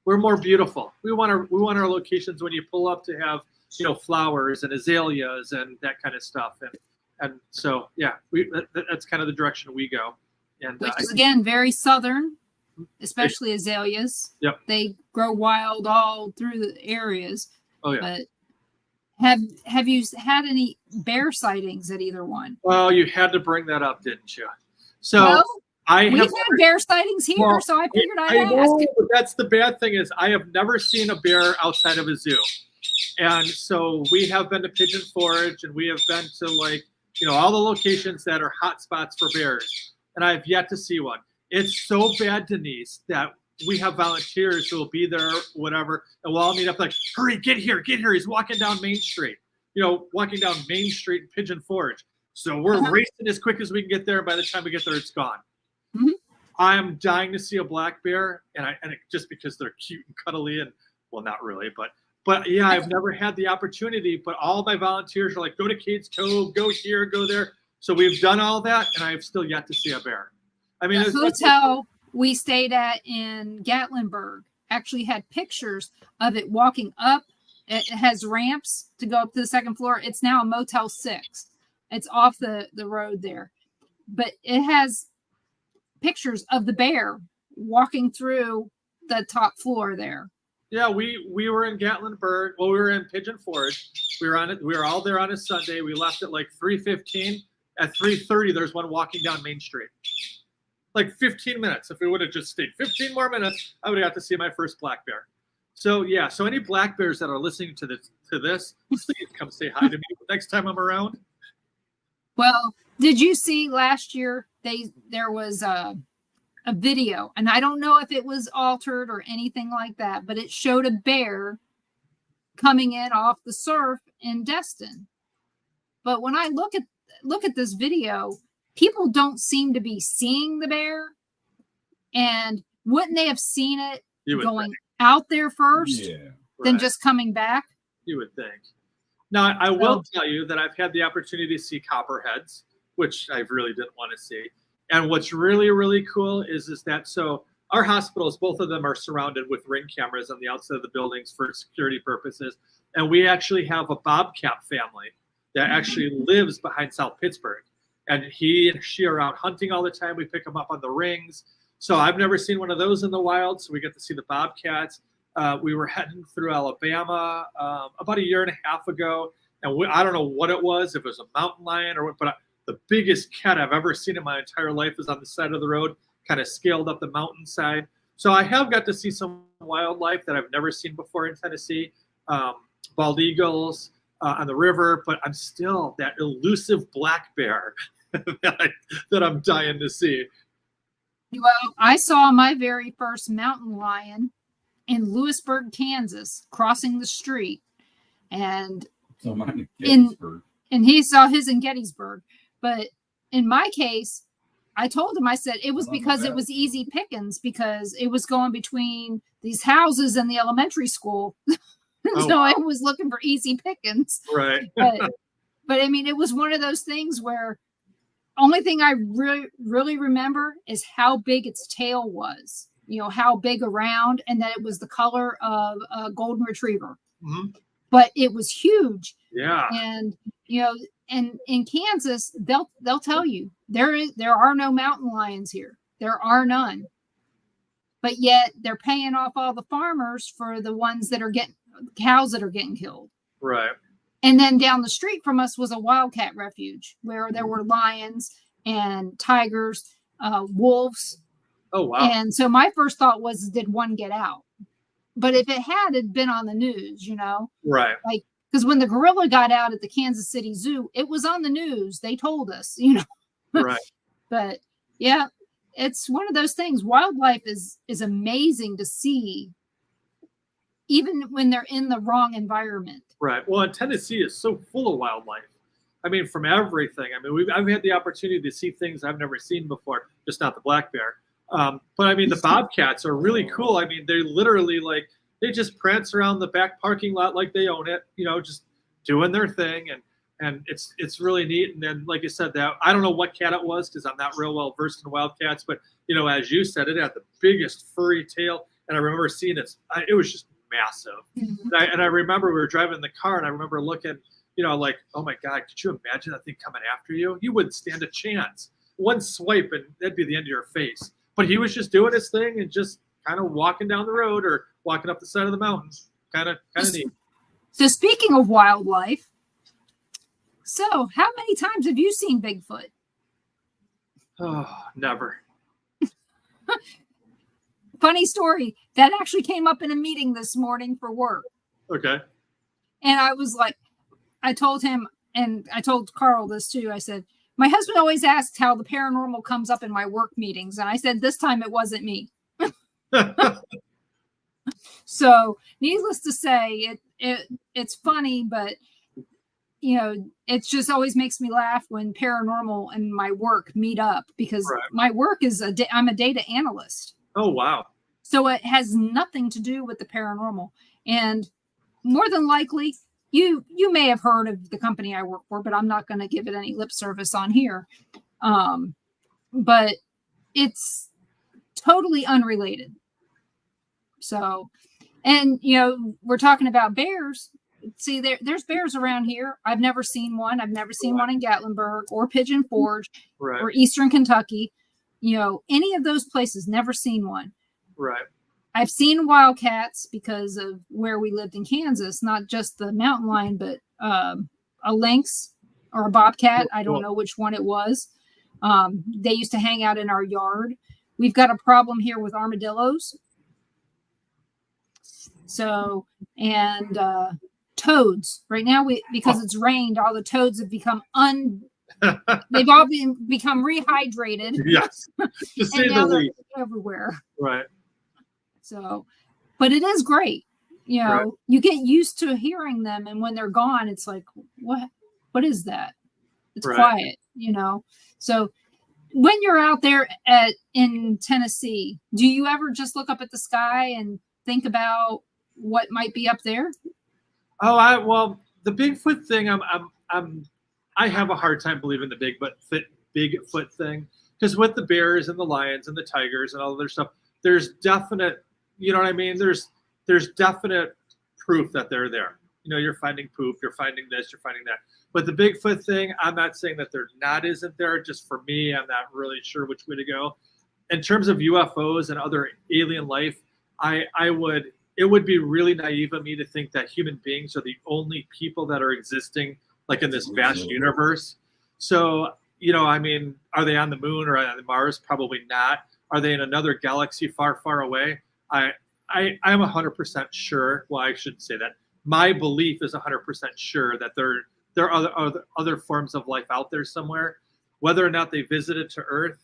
We're more beautiful. We want our locations when you pull up to have, you know, flowers and azaleas and that kind of stuff. And so, yeah, that's kind of the direction we go. And which is again very southern, especially azaleas. Yep. They grow wild all through the areas. Oh yeah. But have you had any bear sightings at either one? Well, you had to bring that up, didn't you? So well, we've had never, bear sightings here, well, so I figured I'd I know, ask. but that's the bad thing is I have never seen a bear outside of a zoo. And so we have been to Pigeon Forge, and we have been to, like, you know, all the locations that are hot spots for bears. And I have yet to see one. It's so bad, Denise, that we have volunteers who will be there, whatever, and we'll all meet up like, hurry, get here. He's walking down Main Street, you know, walking down Main Street in Pigeon Forge. So we're racing as quick as we can get there. By the time we get there, it's gone. Mm-hmm. I'm dying to see a black bear, just because they're cute and cuddly, and well, not really, but yeah, I've never had the opportunity. But all my volunteers are like, go to Cades Cove, go here, go there. So we've done all that, and I have still yet to see a bear. I mean, the hotel we stayed at in Gatlinburg actually had pictures of it walking up. It has ramps to go up to the second floor. It's now a Motel 6. It's off the road there, but it has pictures of the bear walking through the top floor there. Yeah, we were in Gatlinburg. Well, we were in Pigeon Forge. We were all there on a Sunday. We left at like 3:15. At 3:30, there's one walking down Main Street. Like 15 minutes. If we would have just stayed 15 more minutes, I would have got to see my first black bear. So yeah, so any black bears that are listening to this, please come say hi to me next time I'm around. Well, did you see last year there was a video, and I don't know if it was altered or anything like that, but it showed a bear coming in off the surf in Destin. But when I look at this video, people don't seem to be seeing the bear. And wouldn't they have seen it going out there first than just coming back? You would think. Now, I will tell you that I've had the opportunity to see copperheads, which I really didn't want to see. And what's really, really cool is that, so our hospitals, both of them are surrounded with Ring cameras on the outside of the buildings for security purposes. And we actually have a bobcat family that actually lives behind South Pittsburg. And he and she are out hunting all the time. We pick them up on the rings. So I've never seen one of those in the wild. So we get to see the bobcats. We were heading through Alabama about a year and a half ago. And I don't know what it was, if it was a mountain lion or what, but the biggest cat I've ever seen in my entire life is on the side of the road, kind of scaled up the mountainside. So I have got to see some wildlife that I've never seen before in Tennessee. Bald eagles on the river, but I'm still that elusive black bear that I'm dying to see. Well, I saw my very first mountain lion in Lewisburg, Kansas, crossing the street, and he saw his in Gettysburg. But in my case, I told him, I said it was because it was easy pickings, because it was going between these houses and the elementary school. So I was looking for easy pickings. Right. But I mean, it was one of those things where only thing I really remember is how big its tail was, you know, how big around, and that it was the color of a golden retriever. Mm-hmm. But it was huge. Yeah. And, you know, and in Kansas, they'll tell you there are no mountain lions here. There are none. But yet they're paying off all the farmers for the ones that are getting cows that are getting killed. Right. And then down the street from us was a wildcat refuge where there were lions and tigers, wolves. Oh, wow. And so my first thought was, did one get out? But if it'd been on the news, you know, right. Like, because when the gorilla got out at the Kansas City Zoo, it was on the news. They told us, you know. Right. But yeah, it's one of those things. Wildlife is amazing to see, even when they're in the wrong environment. Right. Well, and Tennessee is so full of wildlife. I mean, from everything. I mean, I've had the opportunity to see things I've never seen before, just not the black bear. But I mean, the bobcats are really cool. I mean, they literally they just prance around the back parking lot like they own it, you know, just doing their thing. And it's really neat. And then, like you said, that I don't know what cat it was because I'm not real well versed in wildcats, but you know, as you said, it had the biggest furry tail. and I remember seeing it. It was just massive. Mhm. And I remember we were driving in the car, and I remember looking, like, oh my God, could you imagine that thing coming after you? You wouldn't stand a chance. One swipe, and that'd be the end of your face. But he was just doing his thing and just kind of walking down the road or walking up the side of the mountain. Kind of neat. So speaking of wildlife, so how many times have you seen Bigfoot? Oh, never. Funny story. That actually came up in a meeting this morning for work. Okay. And I was like, I told him, and I told Carl this too. I said, my husband always asks how the paranormal comes up in my work meetings. And I said, this time it wasn't me. So needless to say, it's funny, but it just always makes me laugh when paranormal and my work meet up, because Right. my work is I'm a data analyst. Oh, wow. So it has nothing to do with the paranormal. And more than likely, you may have heard of the company I work for, but I'm not going to give it any lip service on here. But it's totally unrelated. So, and we're talking about bears. See, there's bears around here. I've never seen one. I've never seen one in Gatlinburg or Pigeon Forge or Eastern Kentucky. Any of those places, never seen one. Right. I've seen wildcats because of where we lived in Kansas, not just the mountain lion, but a lynx or a bobcat. I don't know which one it was. They used to hang out in our yard. We've got a problem here with armadillos. So, and toads. Right now, because it's rained, all the toads have become they've all become rehydrated. Yes. To say the least. Everywhere. Right. So, but it is great. Right. You get used to hearing them, and when they're gone, it's like, what is that? It's quiet, So when you're out there in Tennessee, do you ever just look up at the sky and think about what might be up there? Oh, well, the Bigfoot thing, I have a hard time believing the Bigfoot thing, because with the bears and the lions and the tigers and all other stuff, there's definite, you know what I mean? There's definite proof that they're there. You're finding poop, you're finding this, you're finding that. But the Bigfoot thing, I'm not saying that there isn't there. Just for me, I'm not really sure which way to go. In terms of UFOs and other alien life, it would be really naive of me to think that human beings are the only people that are existing like in this vast universe. So, I mean, are they on the moon or on Mars? Probably not. Are they in another galaxy far, far away? I'm 100% sure. Well, I shouldn't say that. My belief is 100% sure that there are other forms of life out there somewhere. Whether or not they visited to Earth,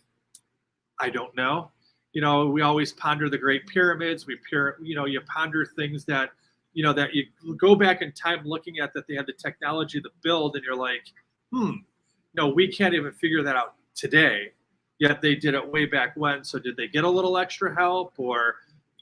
I don't know. We always ponder the Great Pyramids. You ponder things that, that you go back in time looking at, that they had the technology to build, and you're like, no, we can't even figure that out today. Yet they did it way back when. So did they get a little extra help, or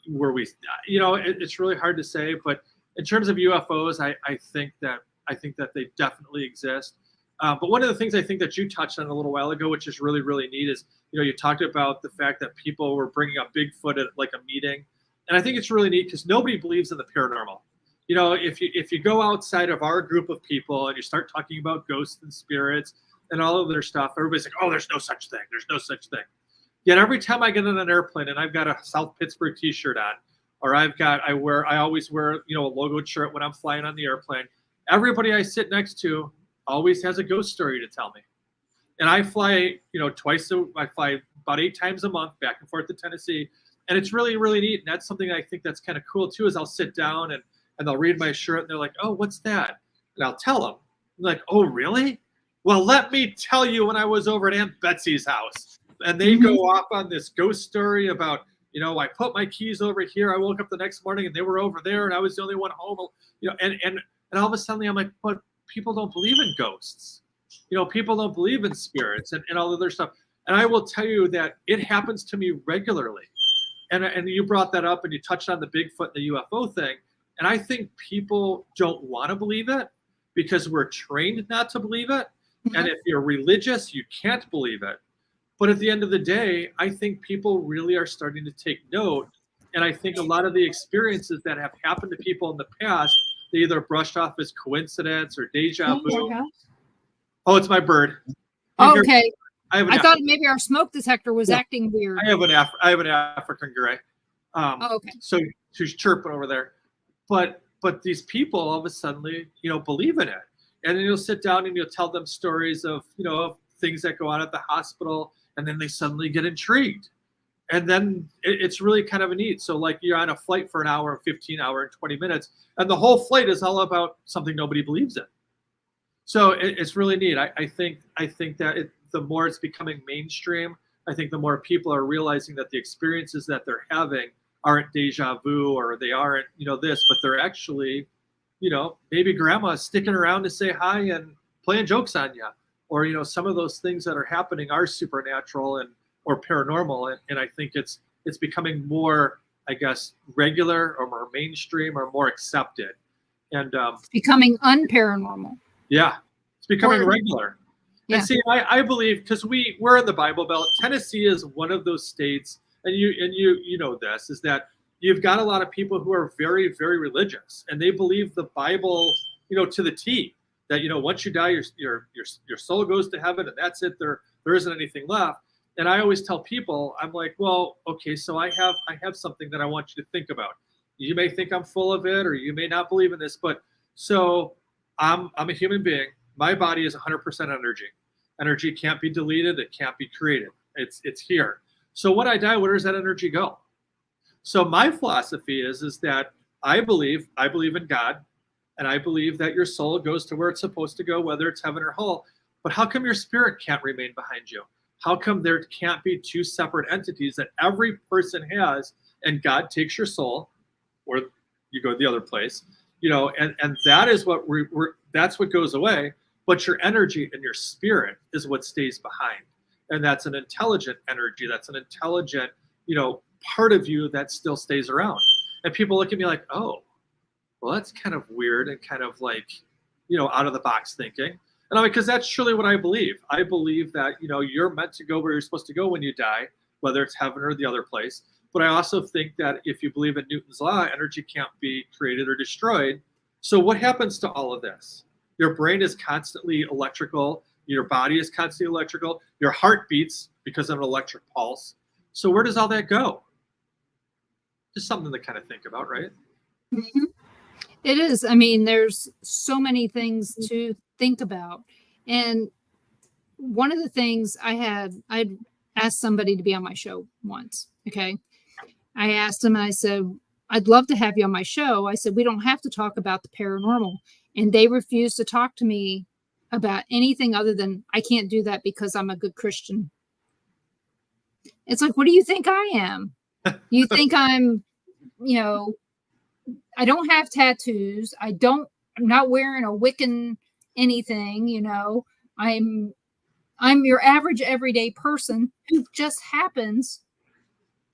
were we? It's really hard to say. But in terms of UFOs, I think that they definitely exist. But one of the things I think that you touched on a little while ago, which is really, really neat, is you talked about the fact that people were bringing up Bigfoot at like a meeting, and I think it's really neat because nobody believes in the paranormal. If you go outside of our group of people and you start talking about ghosts and spirits and all of their stuff, everybody's like, oh, there's no such thing. There's no such thing. Yet every time I get on an airplane and I've got a South Pittsburg T-shirt on, or I always wear a logoed shirt when I'm flying on the airplane. Everybody I sit next to always has a ghost story to tell me. And I fly, I fly about 8 times a month back and forth to Tennessee. And it's really, really neat. And that's something I think that's kind of cool too, is I'll sit down and they'll read my shirt and they're like, oh, what's that? And I'll tell them. I'm like, oh, really? Well, let me tell you when I was over at Aunt Betsy's house. And they go off on this ghost story about, I put my keys over here. I woke up the next morning and they were over there and I was the only one home. And all of a sudden I'm like, but people don't believe in ghosts. People don't believe in spirits and all other stuff. And I will tell you that it happens to me regularly. And you brought that up and you touched on the Bigfoot and the UFO thing. And I think people don't want to believe it because we're trained not to believe it. And if you're religious, you can't believe it. But at the end of the day, I think people really are starting to take note And I think a lot of the experiences that have happened to people in the past, they either brushed off as coincidence or deja vu. Oh, it's my bird. Oh, okay. I thought maybe our smoke detector was acting weird. I have an African gray. Okay. So she's chirping over there. But these people all of a sudden, believe in it. And then you'll sit down and you'll tell them stories of, of things that go on at the hospital, and then they suddenly get intrigued. And then it's really kind of neat. So like you're on a flight for an hour, 15 hour, and 20 minutes, and the whole flight is all about something nobody believes in. So it's really neat. I think that the more it's becoming mainstream, I think the more people are realizing that the experiences that they're having aren't deja vu, or they aren't, this, but they're actually, maybe grandma's sticking around to say hi and playing jokes on you. Or, some of those things that are happening are supernatural or paranormal. And I think it's becoming more, I guess, regular or more mainstream or more accepted. And it's becoming unparanormal. Yeah, it's becoming regular. Yeah. And see, I believe, because we're in the Bible Belt, Tennessee is one of those states, and you know this, is that you've got a lot of people who are very, very religious, and they believe the Bible, to the T. That once you die, your soul goes to heaven, and that's it. There isn't anything left. And I always tell people, I'm like, well, okay, so I have something that I want you to think about. You may think I'm full of it, or you may not believe in this, but so I'm a human being. My body is 100% energy. Energy can't be deleted. It can't be created. It's here. So when I die, where does that energy go? So my philosophy is that I believe in God, and I believe that your soul goes to where it's supposed to go, whether it's heaven or hell. But how come your spirit can't remain behind you? How come there can't be two separate entities that every person has, and God takes your soul, or you go to the other place, and that is what that's what goes away. But your energy and your spirit is what stays behind. And that's an intelligent energy. That's an intelligent, part of you that still stays around. And people look at me like, oh, well, that's kind of weird and kind of like, out of the box thinking. And I'm like, because that's truly what I believe. I believe that, you're meant to go where you're supposed to go when you die, whether it's heaven or the other place. But I also think that if you believe in Newton's law, energy can't be created or destroyed. So what happens to all of this? Your brain is constantly electrical. Your body is constantly electrical. Your heart beats because of an electric pulse. So where does all that go? Just something to kind of think about, right? Mm-hmm. It is. I mean, there's so many things to think about. And one of the things I'd asked somebody to be on my show once. Okay. I asked him, and I said, I'd love to have you on my show. I said, we don't have to talk about the paranormal. And they refused to talk to me about anything other than, I can't do that because I'm a good Christian. It's like, what do you think I am? You think I'm, I don't have tattoos. I'm not wearing a Wiccan anything, I'm your average everyday person who just happens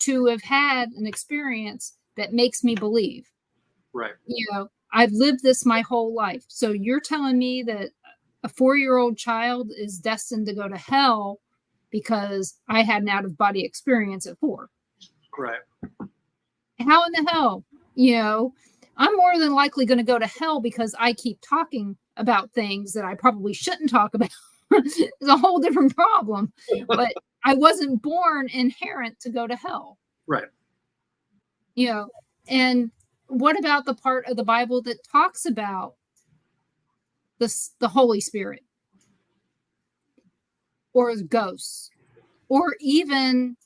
to have had an experience that makes me believe. Right. I've lived this my whole life. So you're telling me that a 4-year-old child is destined to go to hell because I had an out-of-body experience at 4. Right. How in the hell? I'm more than likely going to go to hell because I keep talking about things that I probably shouldn't talk about. It's a whole different problem. But I wasn't born inherent to go to hell. Right. And what about the part of the Bible that talks about the Holy Spirit or ghosts or even,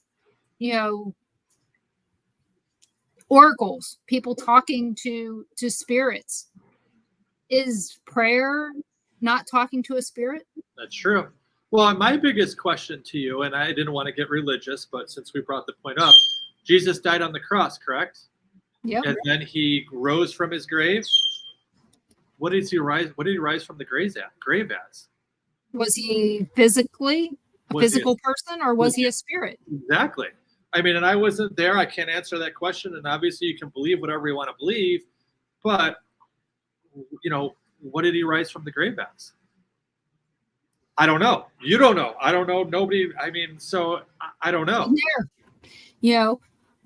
oracles, people talking to spirits? Is prayer not talking to a spirit? That's true. Well, my biggest question to you, and I didn't want to get religious, but since we brought the point up, Jesus died on the cross, correct? Yeah. And then he rose from his grave. What did he rise from the grave as? Was he physically a physical person, or was he a spirit? Exactly. I mean, and I wasn't there. I can't answer that question. And obviously you can believe whatever you want to believe, but what did he rise from the grave as? I don't know. You don't know. I don't know. Nobody. I mean, so I don't know.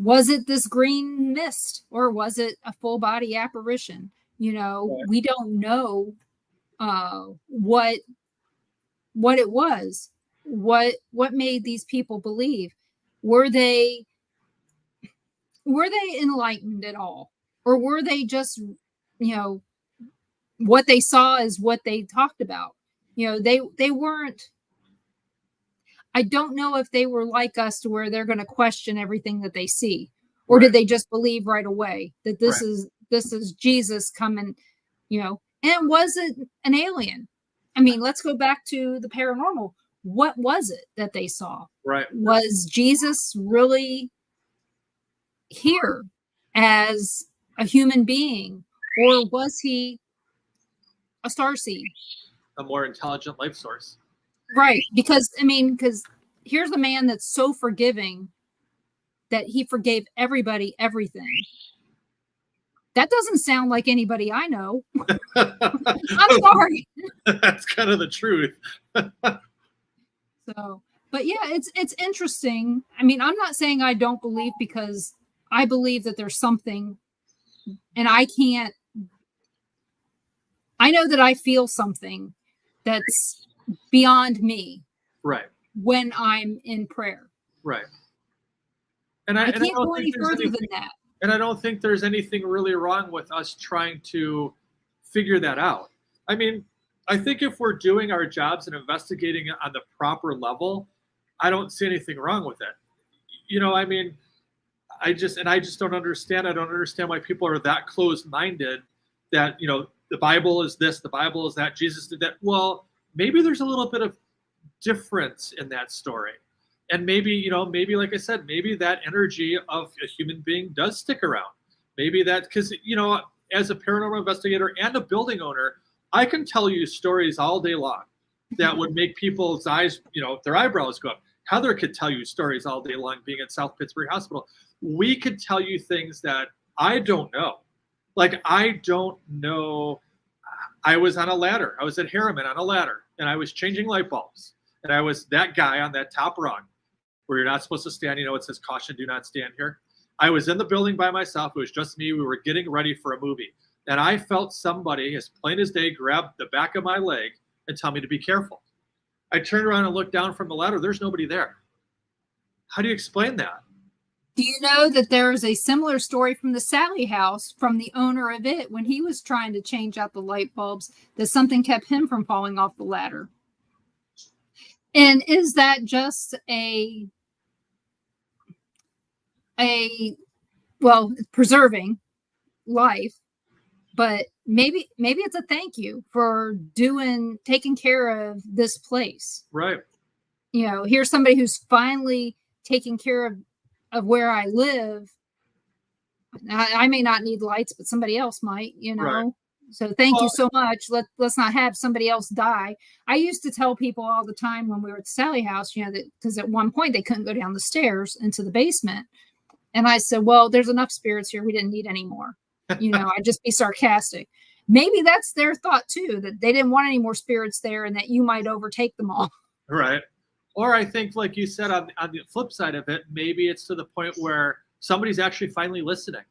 Was it this green mist, or was it a full body apparition? Right. We don't know what it was. What made these people believe? Were they enlightened at all, or were they just, what they saw is what they talked about? They weren't. I don't know if they were like us to where they're going to question everything that they see, or Right. did they just believe right away that this Right. is Jesus coming, and was it an alien? I mean, let's go back to the paranormal. What was it that they saw? Right. Was Jesus really here as a human being, or was he a starseed? A more intelligent life source. Right. Because here's a man that's so forgiving that he forgave everybody everything. That doesn't sound like anybody I know. I'm sorry. That's kind of the truth. So, but yeah, it's interesting. I mean, I'm not saying I don't believe, because I believe that there's something, and I know that I feel something that's beyond me. Right. When I'm in prayer. Right. And I can't go any further than that. And I don't think there's anything really wrong with us trying to figure that out. I mean, I think if we're doing our jobs and investigating it on the proper level, I don't see anything wrong with it. I mean, I just don't understand. I don't understand why people are that closed-minded that, the Bible is this, the Bible is that, Jesus did that. Well, maybe there's a little bit of difference in that story. And maybe, like I said, maybe that energy of a human being does stick around. Maybe that, because, as a paranormal investigator and a building owner, I can tell you stories all day long that would make people's eyes, their eyebrows go up. Heather could tell you stories all day long being at South Pittsburg Hospital. We could tell you things that I don't know. Like, I don't know. I was on a ladder. I was at Harriman on a ladder, and I was changing light bulbs. And I was that guy on that top rung where you're not supposed to stand. It says, caution, do not stand here. I was in the building by myself. It was just me. We were getting ready for a movie. And I felt somebody, as plain as day, grab the back of my leg and tell me to be careful. I turned around and looked down from the ladder. There's nobody there. How do you explain that? Do you know that there is a similar story from the Sally house, from the owner of it, when he was trying to change out the light bulbs, that something kept him from falling off the ladder? And is that just preserving life, but maybe it's a thank you for taking care of this place. Right. Here's somebody who's finally taking care of where I live. I may not need lights, but somebody else might, Right. So thank you so much. Let's not have somebody else die. I used to tell people all the time when we were at the Sally house, that because at one point they couldn't go down the stairs into the basement. And I said, well, there's enough spirits here. We didn't need any more. I'd just be sarcastic. Maybe that's their thought too, that they didn't want any more spirits there and that you might overtake them all. Right. Or I think, like you said, on the flip side of it, maybe it's to the point where somebody's actually finally listening.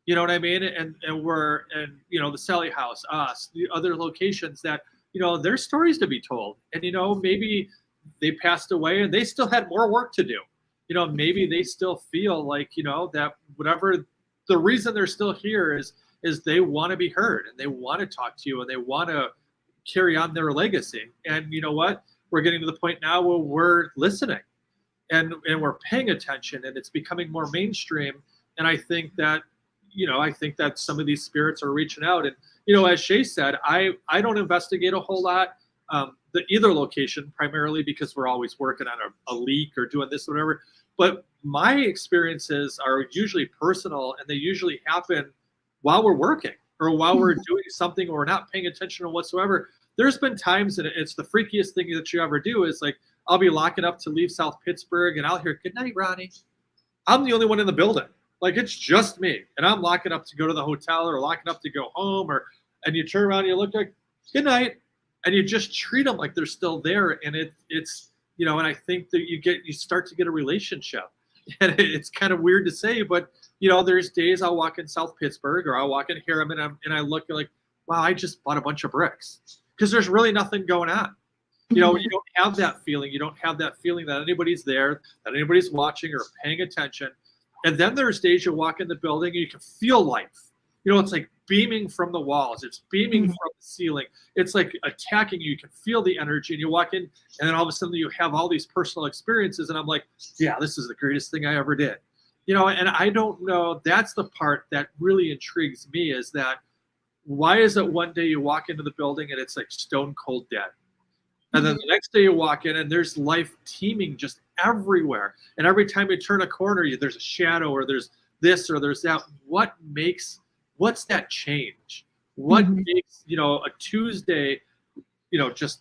You know what I mean? And the Sally house, us, the other locations that, there's stories to be told. And, maybe they passed away and they still had more work to do. Maybe they still feel like, that whatever the reason they're still here is they want to be heard and they want to talk to you and they want to carry on their legacy. And you know what? We're getting to the point now where we're listening and we're paying attention and it's becoming more mainstream. And I think that, some of these spirits are reaching out. And, as Shay said, I don't investigate a whole lot. The either location, primarily because we're always working on a leak or doing this or whatever. But my experiences are usually personal and they usually happen while we're working or while we're doing something or we're not paying attention to whatsoever. There's been times, and it's the freakiest thing that you ever do, is like, I'll be locking up to leave South Pittsburg and I'll hear, good night, Ronnie. I'm the only one in the building. Like, it's just me. And I'm locking up to go to the hotel or locking up to go home, and you turn around and you look like, good night. And you just treat them like they're still there. And it's, and I think that you start to get a relationship. And it's kind of weird to say, but there's days I'll walk in South Pittsburg or I'll walk in Harriman and I look like, wow, I just bought a bunch of bricks because there's really nothing going on. You don't have that feeling. You don't have that feeling that anybody's there, that anybody's watching or paying attention. And then there's days you walk in the building and you can feel life. It's like beaming from the walls. It's beaming from the ceiling. It's like attacking you. You can feel the energy, and you walk in, and then all of a sudden you have all these personal experiences, and I'm like, yeah, this is the greatest thing I ever did. And I don't know. That's the part that really intrigues me, is that why is it one day you walk into the building and it's like stone cold dead? And then the next day you walk in and there's life teeming just everywhere. And every time you turn a corner, there's a shadow or there's this or there's that. What's that change? What makes, a Tuesday, just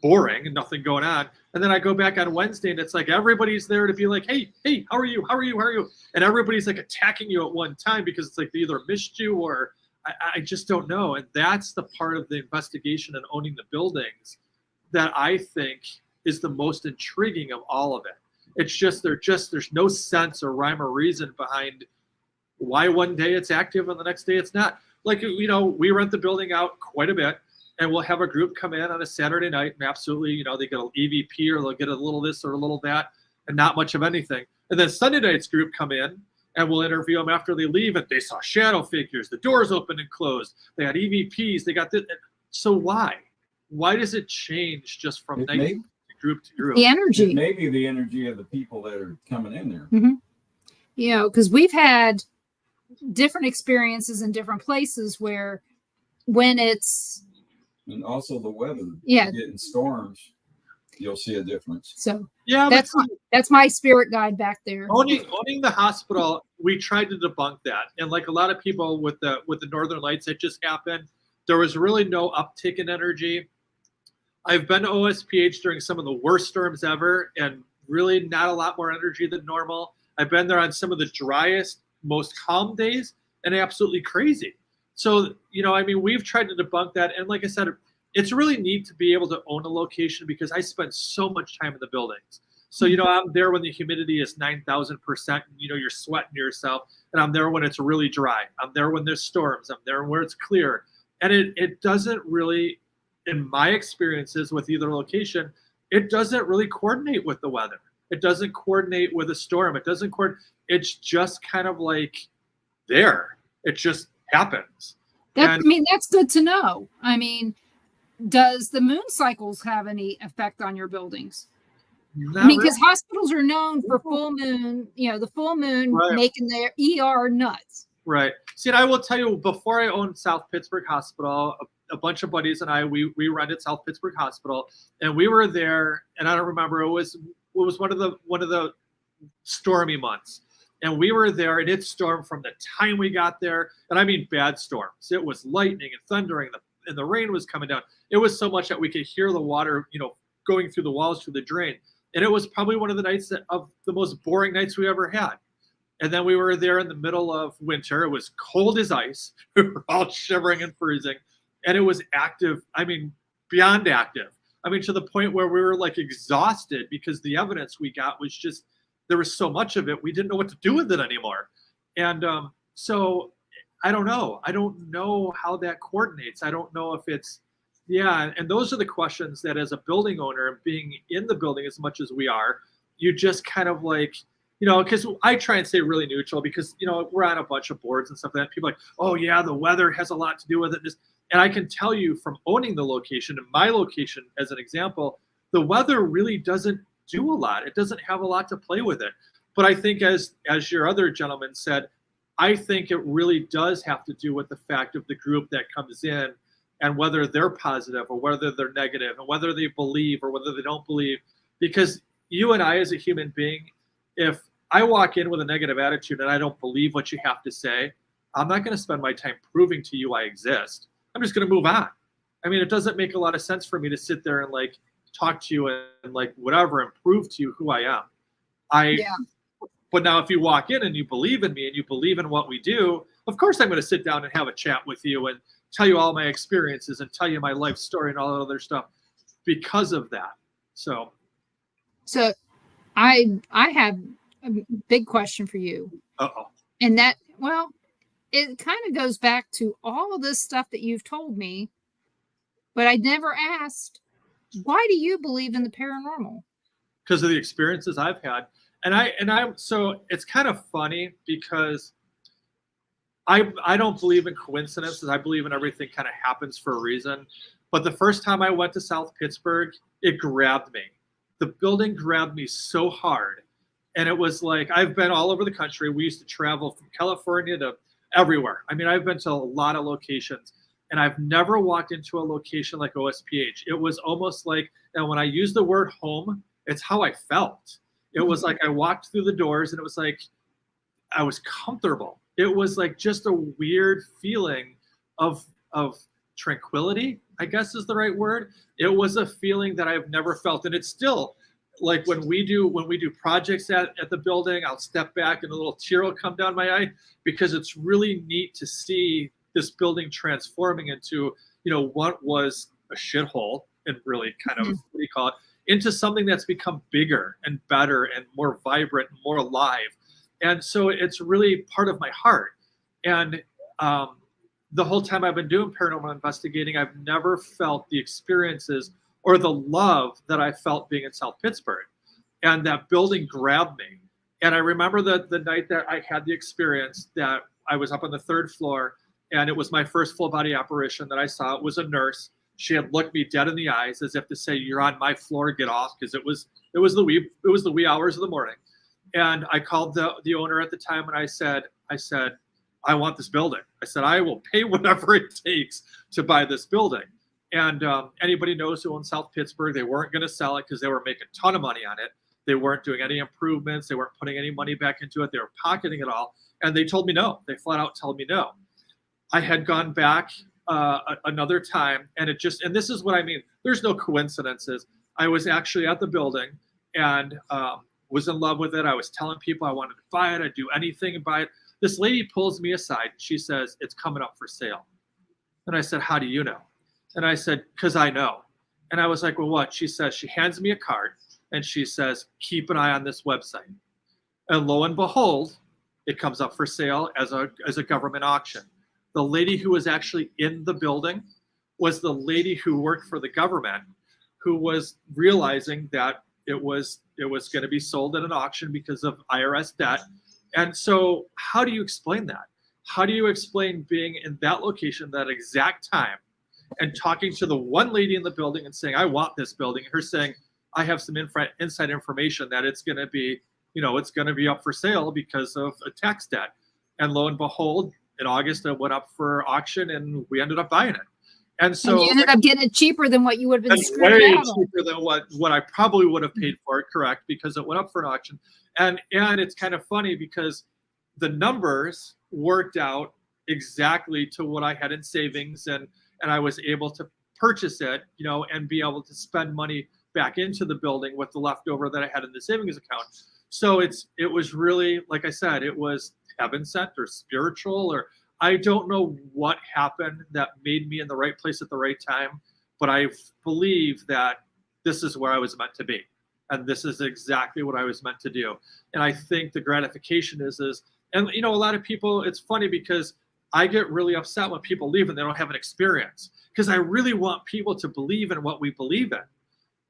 boring and nothing going on. And then I go back on Wednesday and it's like everybody's there to be like, hey, how are you? How are you? How are you? And everybody's like attacking you at one time because it's like they either missed you or I just don't know. And that's the part of the investigation and owning the buildings that I think is the most intriguing of all of it. It's just there's no sense or rhyme or reason behind why one day it's active and the next day it's not. Like, we rent the building out quite a bit, and we'll have a group come in on a Saturday night, and absolutely, they get an EVP or they'll get a little this or a little that, and not much of anything. And then Sunday night's group come in, and we'll interview them after they leave, and they saw shadow figures, the doors open and closed, they had EVPs, they got this. So why? Why does it change just from night to group to group? The energy. It may be the energy of the people that are coming in there. Because we've had different experiences in different places where when it's... And also the weather. Yeah. Getting storms, you'll see a difference. So yeah, that's my spirit guide back there. Owning the hospital, we tried to debunk that. And like a lot of people with the Northern Lights that just happened, there was really no uptick in energy. I've been to OSPH during some of the worst storms ever, and really not a lot more energy than normal. I've been there on some of the driest, most calm days, and absolutely crazy. So, we've tried to debunk that. And like I said, it's really neat to be able to own a location because I spend so much time in the buildings. So, I'm there when the humidity is 9,000%, and, you're sweating yourself. And I'm there when it's really dry. I'm there when there's storms. I'm there where it's clear. And it doesn't really, in my experiences with either location, it doesn't really coordinate with the weather. It doesn't coordinate with a storm. It doesn't coordinate. It's just kind of like there. It just happens. That's good to know. Does the moon cycles have any effect on your buildings? Because hospitals are known for full moon, the full moon making their ER nuts. Right. See, and I will tell you, before I owned South Pittsburg Hospital, a bunch of buddies and I, we rented South Pittsburg Hospital, and we were there, and I don't remember, it was one of the stormy months. And we were there, and it stormed from the time we got there, and I mean bad storms. It was lightning and thundering, and the rain was coming down. It was so much that we could hear the water, going through the walls through the drain. And it was probably one of the nights of the most boring nights we ever had. And then we were there in the middle of winter. It was cold as ice. We were all shivering and freezing. And it was active, beyond active. To the point where we were like exhausted because the evidence we got was just, there was so much of it, we didn't know what to do with it anymore. And so I don't know. I don't know how that coordinates. I don't know if it's, and those are the questions that as a building owner, being in the building as much as we are, you just kind of like, because I try and stay really neutral because, we're on a bunch of boards and stuff like that. People are like, oh yeah, the weather has a lot to do with it. And I can tell you from owning the location, and my location as an example, the weather really doesn't do a lot. It doesn't have a lot to play with it. But I think as your other gentleman said, I think it really does have to do with the fact of the group that comes in and whether they're positive or whether they're negative and whether they believe or whether they don't believe. Because you and I as a human being, if I walk in with a negative attitude and I don't believe what you have to say, I'm not going to spend my time proving to you I exist. I'm just going to move on. It doesn't make a lot of sense for me to sit there and like talk to you and like whatever and prove to you who I am. But now if you walk in and you believe in me and you believe in what we do, of course I'm going to sit down and have a chat with you and tell you all my experiences and tell you my life story and all that other stuff because of that. So I have a big question for you. Uh-oh. And that, well, it kind of goes back to all this stuff that you've told me, but I never asked, why do you believe in the paranormal? Because of the experiences I've had. So it's kind of funny because I don't believe in coincidences. I believe in everything kind of happens for a reason. But the first time I went to South Pittsburg, it grabbed me. The building grabbed me so hard. And it was like, I've been all over the country. We used to travel from California to everywhere. I mean, I've been to a lot of locations, and I've never walked into a location like OSPH. It was almost like, and when I use the word home, it's how I felt. It was like I walked through the doors and it was like I was comfortable. It was like just a weird feeling of tranquility, I guess is the right word. It was a feeling that I've never felt. And it's still like when we do projects at the building, I'll step back and a little tear will come down my eye, because it's really neat to see this building transforming into, what was a shithole, and really kind of, what do you call it, into something that's become bigger and better and more vibrant and more alive. And so it's really part of my heart. And the whole time I've been doing paranormal investigating, I've never felt the experiences or the love that I felt being in South Pittsburg. And that building grabbed me. And I remember the night that I had the experience, that I was up on the 3rd floor, and it was my first full body apparition that I saw. It was a nurse. She had looked me dead in the eyes as if to say, "You're on my floor, get off," because it was the wee hours of the morning. And I called the owner at the time, and I said, "I want this building." I said, "I will pay whatever it takes to buy this building." And anybody knows who owns South Pittsburg, they weren't going to sell it because they were making a ton of money on it. They weren't doing any improvements. They weren't putting any money back into it. They were pocketing it all. And they told me no. They flat out told me no. I had gone back another time, and this is what I mean. There's no coincidences. I was actually at the building and was in love with it. I was telling people I wanted to buy it. I'd do anything and buy it. This lady pulls me aside. She says, "It's coming up for sale." And I said, "How do you know?" And I said, "Because I know." And I was like, "Well, what?" She says, she hands me a card and she says, "Keep an eye on this website." And lo and behold, it comes up for sale as a government auction. The lady who was actually in the building was the lady who worked for the government, who was realizing that it was going to be sold at an auction because of IRS debt. And so how do you explain that? How do you explain being in that location, that exact time, and talking to the one lady in the building and saying, "I want this building," and her saying, "I have some inside information that it's going to be, it's going to be up for sale because of a tax debt." And lo and behold, in August, it went up for auction, and we ended up buying it. And so you ended up getting it cheaper than what you would have been screwed way out cheaper than what I probably would have paid for it, correct? Because it went up for an auction. And it's kind of funny because the numbers worked out exactly to what I had in savings, and I was able to purchase it, and be able to spend money back into the building with the leftover that I had in the savings account. So it was really, like I said, it was heaven sent or spiritual, or I don't know what happened that made me in the right place at the right time, but I believe that this is where I was meant to be. And this is exactly what I was meant to do. And I think the gratification is, and a lot of people, it's funny because I get really upset when people leave and they don't have an experience, because I really want people to believe in what we believe in.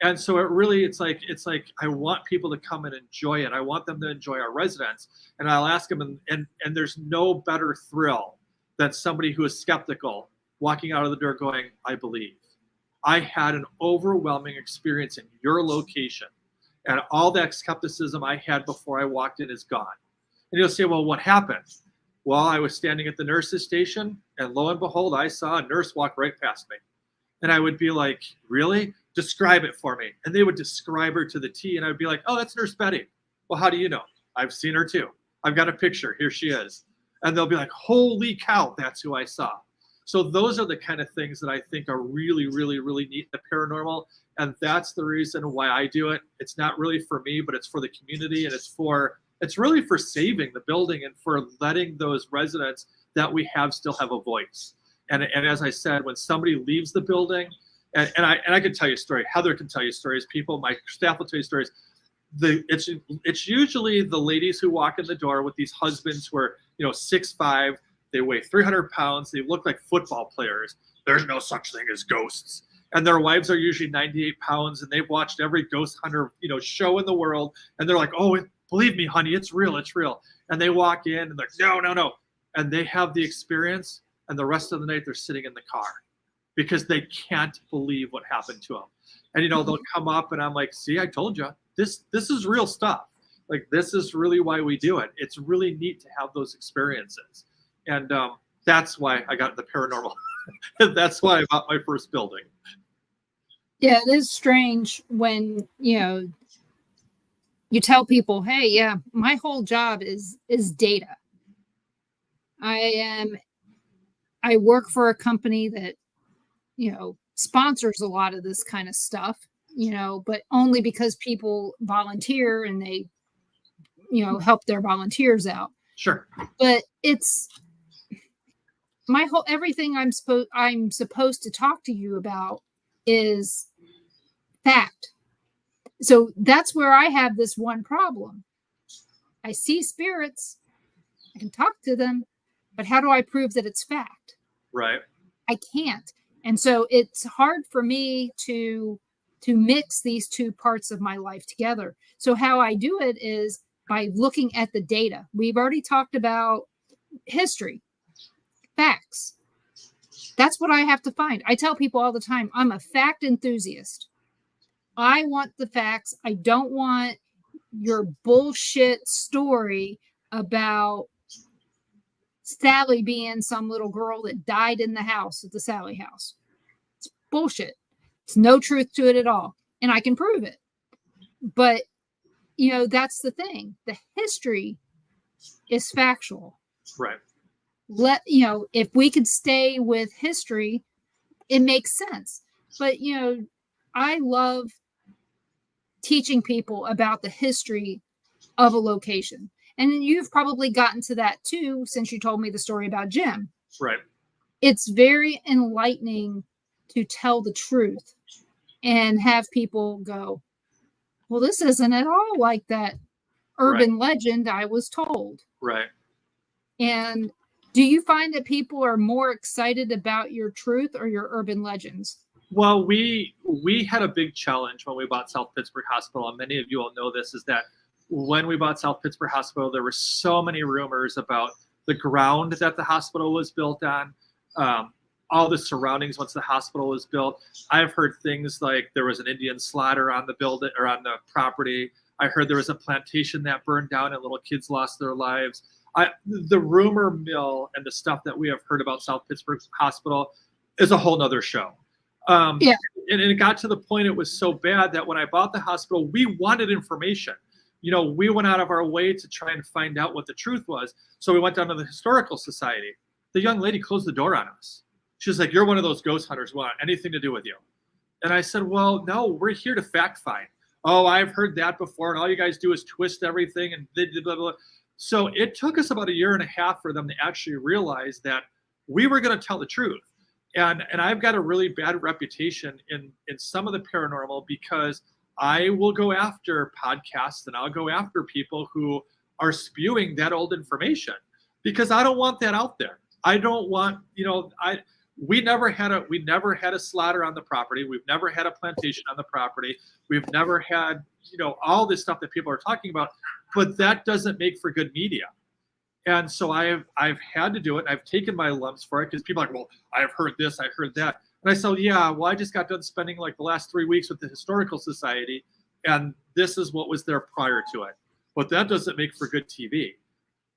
And so it's like I want people to come and enjoy it. I want them to enjoy our residence. And I'll ask them, and there's no better thrill than somebody who is skeptical walking out of the door going, "I believe." I had an overwhelming experience in your location, and all that skepticism I had before I walked in is gone. And you'll say, "Well, what happened?" Well, I was standing at the nurse's station, and lo and behold, I saw a nurse walk right past me. And I would be like, "Really? Describe it for me." And they would describe her to the T, and I'd be like, "Oh, that's Nurse Betty." "Well, how do you know?" "I've seen her too. I've got a picture. Here she is." And they'll be like, "Holy cow, that's who I saw." So those are the kind of things that I think are really, really, really neat in the paranormal. And that's the reason why I do it. It's not really for me, but it's for the community, and it's really for saving the building and for letting those residents that we have still have a voice. And as I said, when somebody leaves the building, and I can tell you a story, Heather can tell you stories, people, my staff will tell you stories. it's usually the ladies who walk in the door with these husbands who are 6'5", they weigh 300 pounds, they look like football players. There's no such thing as ghosts. And their wives are usually 98 pounds, and they've watched every ghost hunter show in the world, and they're like, oh, believe me, honey, it's real, it's real. And they walk in and they're like, no, and they have the experience, and the rest of the night they're sitting in the car because they can't believe what happened to them. And they'll come up, and I'm like, see, I told you, this is real stuff. Like, this is really why we do it. It's really neat to have those experiences, and that's why I got the paranormal. That's why I bought my first building. Yeah, it is strange when you tell people, hey, yeah, my whole job is data. I work for a company that sponsors a lot of this kind of stuff, but only because people volunteer and they help their volunteers out. Sure. But it's everything I'm supposed to talk to you about is fact. So that's where I have this one problem. I see spirits, I can talk to them, but how do I prove that it's fact? Right. I can't. And so it's hard for me to mix these two parts of my life together. So how I do it is by looking at the data. We've already talked about history, facts. That's what I have to find. I tell people all the time, I'm a fact enthusiast. I want the facts. I don't want your bullshit story about Sally being some little girl that died in the house at the Sally house. It's bullshit. It's no truth to it at all. And I can prove it. But, that's the thing. The history is factual. Right. If we could stay with history, it makes sense. But, I love teaching people about the history of a location. And you've probably gotten to that too, since you told me the story about Jim. Right. It's very enlightening to tell the truth and have people go, well, this isn't at all like that urban legend I was told. Right. And do you find that people are more excited about your truth or your urban legends? Well, we had a big challenge when we bought South Pittsburg Hospital, and many of you all know this, is that when we bought South Pittsburg Hospital, there were so many rumors about the ground that the hospital was built on, all the surroundings once the hospital was built. I've heard things like there was an Indian slaughter on the building or on the property. I heard there was a plantation that burned down and little kids lost their lives. The rumor mill and the stuff that we have heard about South Pittsburgh Hospital is a whole nother show. And it got to the point it was so bad that when I bought the hospital, we wanted information. We went out of our way to try and find out what the truth was. So we went down to the Historical Society. The young lady closed the door on us. She was like, you're one of those ghost hunters. We want anything to do with you. And I said, well, no, we're here to fact find. Oh, I've heard that before. And all you guys do is twist everything and blah, blah, blah. So it took us about 1.5 years for them to actually realize that we were going to tell the truth. And I've got a really bad reputation in some of the paranormal because I will go after podcasts and I'll go after people who are spewing that old information because I don't want that out there. I don't want, we never had a slaughter on the property. We've never had a plantation on the property. We've never had, all this stuff that people are talking about, but that doesn't make for good media. And so I've had to do it. And I've taken my lumps for it because people are like, well, I've heard this, I heard that. And I said, yeah, well, I just got done spending like the last 3 weeks with the Historical Society, and this is what was there prior to it. But that doesn't make for good TV.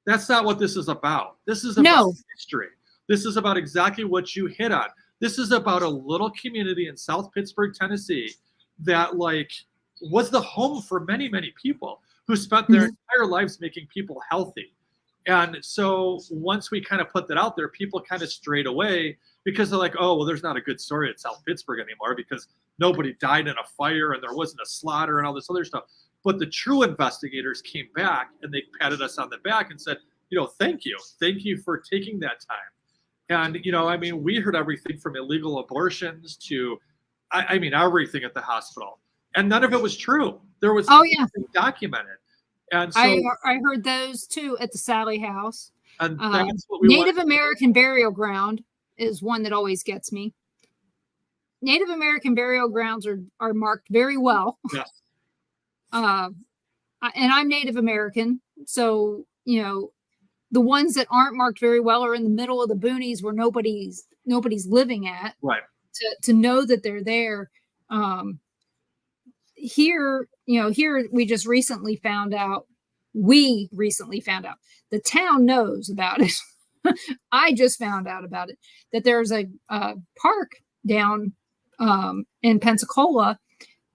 That's not what this is about. This is about history. This is about exactly what you hit on. This is about a little community in South Pittsburg, Tennessee, that was the home for many, many people who spent their entire lives making people healthy. And so once we kind of put that out there, people kind of strayed away because they're like, oh, well, there's not a good story at South Pittsburg anymore because nobody died in a fire and there wasn't a slaughter and all this other stuff. But the true investigators came back and they patted us on the back and said, thank you. Thank you for taking that time. And, we heard everything from illegal abortions to, everything at the hospital. and none of it was true. There was Oh yeah, nothing documented, and so I heard those too at the Sally House. and that's what we Native want. American burial ground is one that always gets me. Native American burial grounds are marked very well. Yes. And I'm Native American, so you know the ones that aren't marked very well are in the middle of the boonies where nobody's living at. Right. To know that they're there. Here, here we just recently found out. We recently found out. The town knows about it. I just found out about it, that there's a park down in Pensacola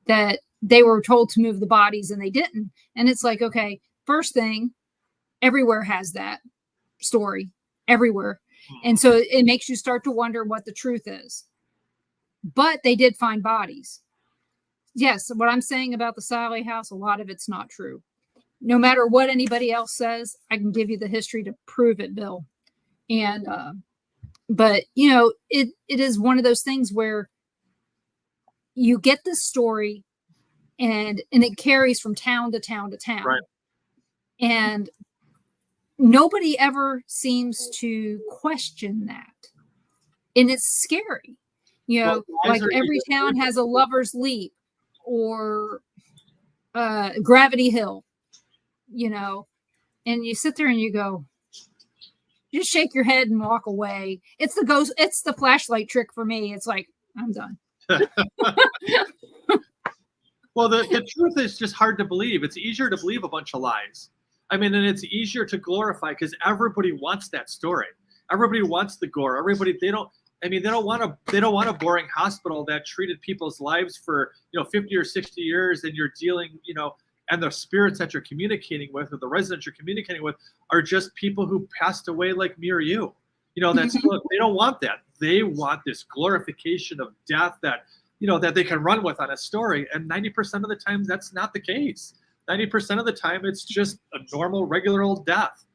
that they were told to move the bodies and they didn't. And it's like, okay, first thing, everywhere has that story, everywhere. And so it makes you start to wonder what the truth is. But they did find bodies. Yes, what I'm saying about the Sally House, a lot of it's not true. No matter what anybody else says, I can give you the history to prove it, Bill. And but it is one of those things where you get this story and it carries from town to town to town. Right. And nobody ever seems to question that. And it's scary. Like every town has a Lover's Leap or Gravity Hill, and you sit there and you go, just shake your head and walk away. It's the ghost. It's the flashlight trick for me. It's like, I'm done. Well, the truth is just hard to believe. It's easier to believe a bunch of lies. I mean, and it's easier to glorify because everybody wants that story. Everybody wants the gore. They don't want a boring hospital that treated people's lives for 50 or 60 years, and you're dealing, and the spirits that you're communicating with, or the residents you're communicating with, are just people who passed away like me or you. That's they don't want that. They want this glorification of death that that they can run with on a story. And 90% of the time, that's not the case. 90% of the time, it's just a normal, regular old death.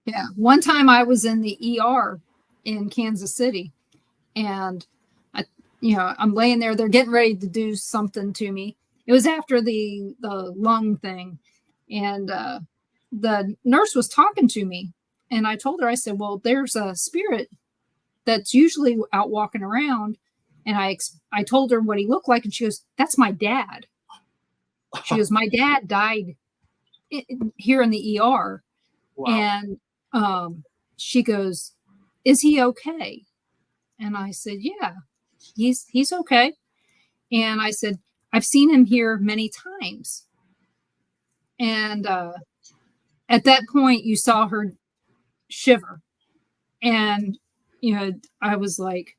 Yeah. One time I was in the ER in Kansas City, and I'm laying there. They're getting ready to do something to me. It was after the lung thing, and the nurse was talking to me, and I told her, I said, well, there's a spirit that's usually out walking around. And I told her what he looked like, and she goes, that's my dad. She goes, my dad died here in the ER. Wow. And she goes, is he okay? And I said, yeah, he's okay. And I said, I've seen him here many times. And at that point, you saw her shiver. And, I was like,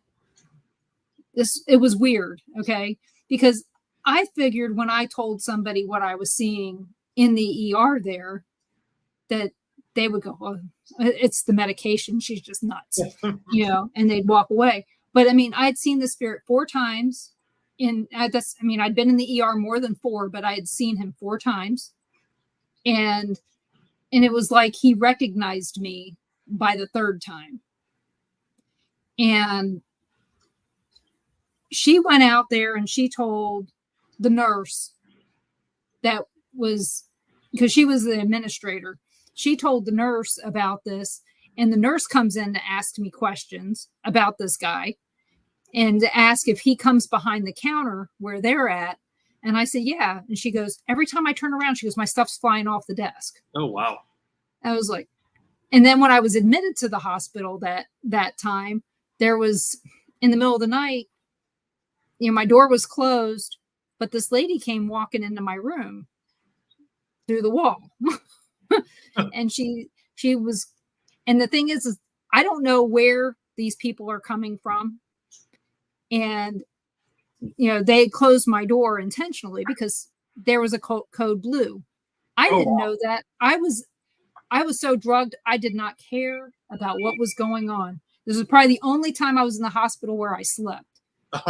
it was weird. Okay. Because I figured when I told somebody what I was seeing in the ER there, that they would go, oh, it's the medication. She's just nuts, and they'd walk away. But I mean, I'd seen the spirit 4 times I'd been in the ER more than 4, but I had seen him 4 times. And it was like he recognized me by the 3rd time. And she went out there and she told the nurse that was, because she was the administrator, she told the nurse about this, and the nurse comes in to ask me questions about this guy and to ask if he comes behind the counter where they're at. And I said, yeah. And she goes, every time I turn around, she goes, my stuff's flying off the desk. Oh, wow. I was like, and then when I was admitted to the hospital that time, there was, in the middle of the night, my door was closed, but this lady came walking into my room through the wall. And she was, and the thing is I don't know where these people are coming from. And, they closed my door intentionally because there was a code blue. I didn't know that. I was so drugged. I did not care about what was going on. This was probably the only time I was in the hospital where I slept.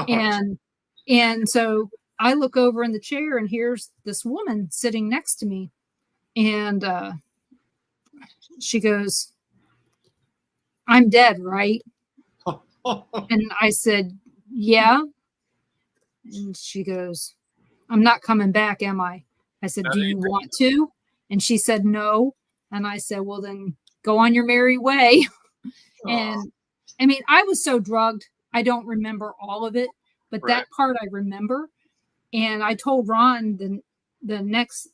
And so I look over in the chair, and here's this woman sitting next to me. And she goes, I'm dead, right? And I said, yeah. And she goes, I'm not coming back, am I? I said, do you want to? And she said, no. And I said, well, then go on your merry way. And I mean, I was so drugged, I don't remember all of it, but that part I remember. And I told Ron the next,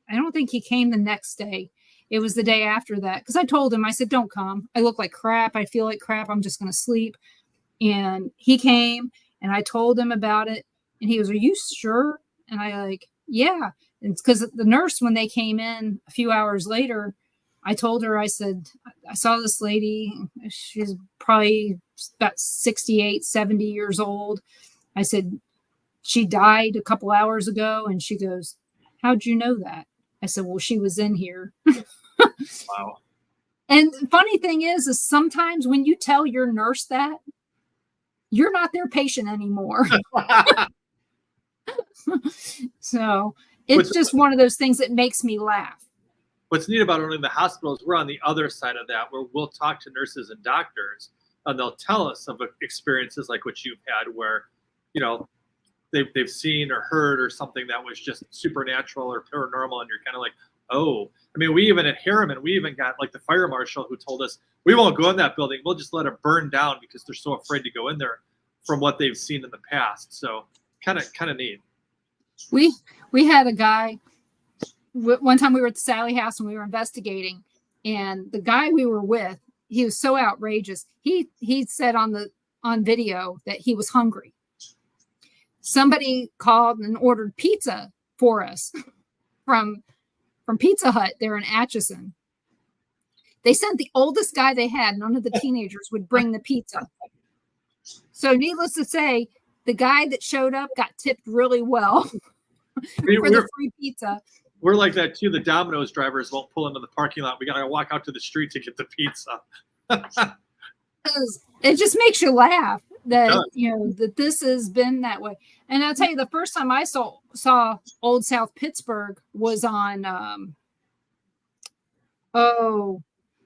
I don't think he came the next day. It was the day after that. Because I told him, I said, don't come. I look like crap. I feel like crap. I'm just going to sleep. And he came and I told him about it. And he was, are you sure? And I like, yeah. It's because the nurse, when they came in a few hours later, I told her, I said, I saw this lady. She's probably about 68, 70 years old. I said, she died a couple hours ago. And she goes, how'd you know that? I said, well, she was in here. Wow. And the funny thing is sometimes when you tell your nurse that, you're not their patient anymore. So it's just one of those things that makes me laugh. What's neat about owning the hospital is we're on the other side of that, where we'll talk to nurses and doctors, and they'll tell us of experiences like what you've had, where, you know, they've seen or heard or something that was just supernatural or paranormal, and you're kind of like, oh. I mean, we even at Harriman, we even got like the fire marshal who told us, we won't go in that building. We'll just let it burn down because they're so afraid to go in there from what they've seen in the past. So kind of neat. We had a guy, one time we were at the Sally house and we were investigating, and the guy we were with, he was so outrageous. He said on video that he was hungry. Somebody called and ordered pizza for us from Pizza Hut there in Atchison. They sent the oldest guy they had. None of the teenagers would bring the pizza. So needless to say, the guy that showed up got tipped really well for the free pizza. We're like that too. The Domino's drivers won't pull into the parking lot. We got to walk out to the street to get the pizza. It just makes you laugh that, you know, that this has been that way. And I'll tell you, the first time I saw Old South Pittsburg was on,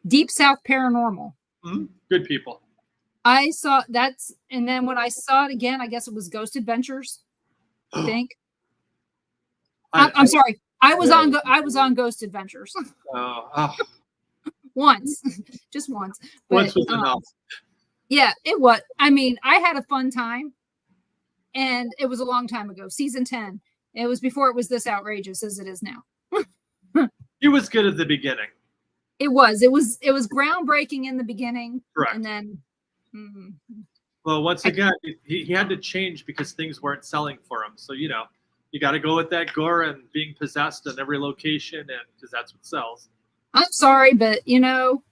Deep South Paranormal. Mm-hmm. Good people. I saw that's, and then when I saw it again, I guess it was Ghost Adventures. I think. I'm sorry. I was on Ghost Adventures. Once, just once. But, once was enough. Yeah, it was. I mean, I had a fun time, and it was a long time ago. Season 10. It was before it was this outrageous as it is now. It was good at the beginning. It was groundbreaking in the beginning. Correct. And then. Well, once again, he had to change because things weren't selling for him. So, you know, you got to go with that gore and being possessed in every location, and because that's what sells. I'm sorry, but you know,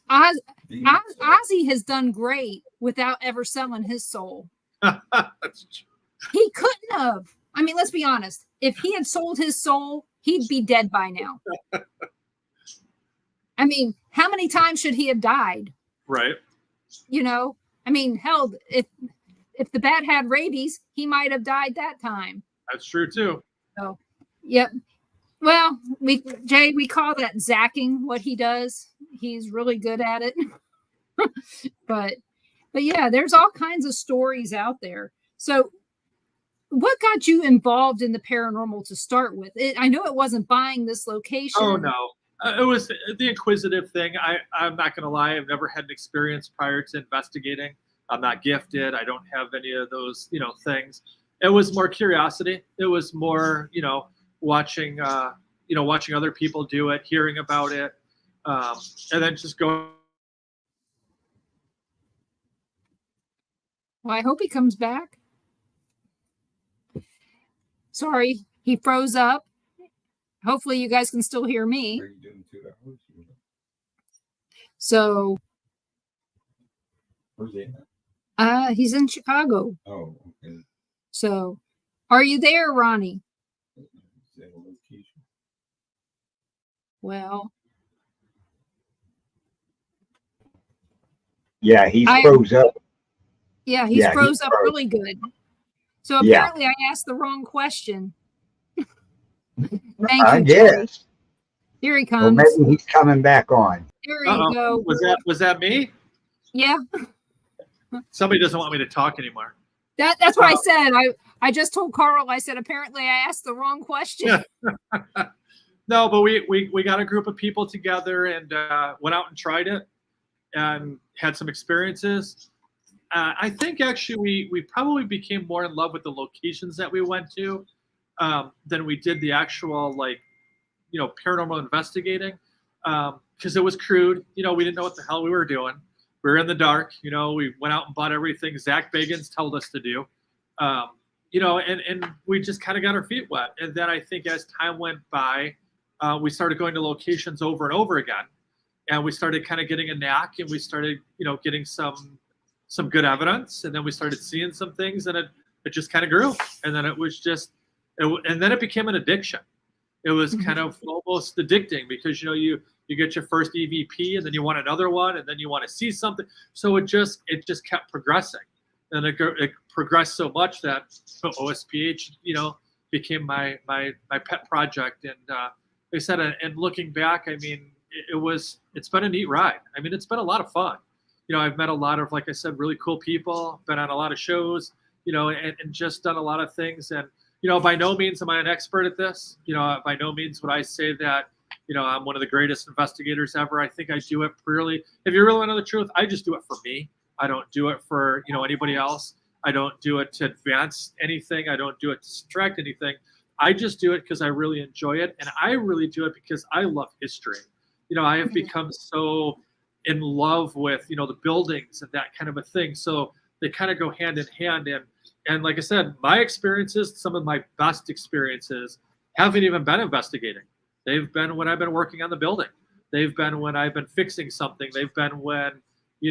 Ozzy has done great without ever selling his soul. That's true. He couldn't have. I mean, let's be honest. If he had sold his soul, he'd be dead by now. I mean, how many times should he have died? Right. You know, I mean, hell, if the bat had rabies, he might have died that time. That's true too. So, yep. Well, we call that zacking what he does. He's really good at it. but yeah, there's all kinds of stories out there. So what got you involved in the paranormal to start with? I know it wasn't buying this location. Oh, no. It was the inquisitive thing. I'm not going to lie. I've never had an experience prior to investigating. I'm not gifted. I don't have any of those, you know, things. It was more curiosity. It was more, you know, watching other people do it, hearing about it, and then just go. Well, I hope he comes back. Sorry, he froze up. Hopefully you guys can still hear me. So, where's he at? He's in Chicago. Oh, okay. So, are you there, Ronnie? Well, yeah, he froze up. Yeah, he froze up really good. So apparently I asked the wrong question. Thank you. I guess. Here he comes. Well, maybe he's coming back on. Here you go. Was that me? Yeah. Somebody doesn't want me to talk anymore. That's what I said. I just told Carl, I said, apparently I asked the wrong question. No, but we got a group of people together and went out and tried it and had some experiences. I think actually we probably became more in love with the locations that we went to than we did the actual paranormal investigating, because it was crude. We didn't know what the hell we were doing. We were in the dark. We went out and bought everything Zach Bagans told us to do. And we just kind of got our feet wet. And then I think as time went by, we started going to locations over and over again, and we started kind of getting a knack, and we started getting some good evidence, and then we started seeing some things, and it just kind of grew, and then it was just, and then it became an addiction. It was kind of almost addicting because you get your first EVP, and then you want another one, and then you want to see something. So it just kept progressing, and it progressed so much that OSPH became my pet project. And like I said, and looking back, I mean, it's been a neat ride. I mean, it's been a lot of fun. I've met a lot of, like I said, really cool people, been on a lot of shows, and just done a lot of things. And, by no means am I an expert at this. By no means would I say that, I'm one of the greatest investigators ever. I think I do it purely, if you really want to know the truth, I just do it for me. I don't do it for, anybody else. I don't do it to advance anything. I don't do it to subtract anything. I just do it because I really enjoy it. And I really do it because I love history. I have become so in love with, the buildings and that kind of a thing. So they kind of go hand in hand. And like I said, my experiences, some of my best experiences haven't even been investigating. They've been when I've been working on the building. They've been when I've been fixing something. They've been when,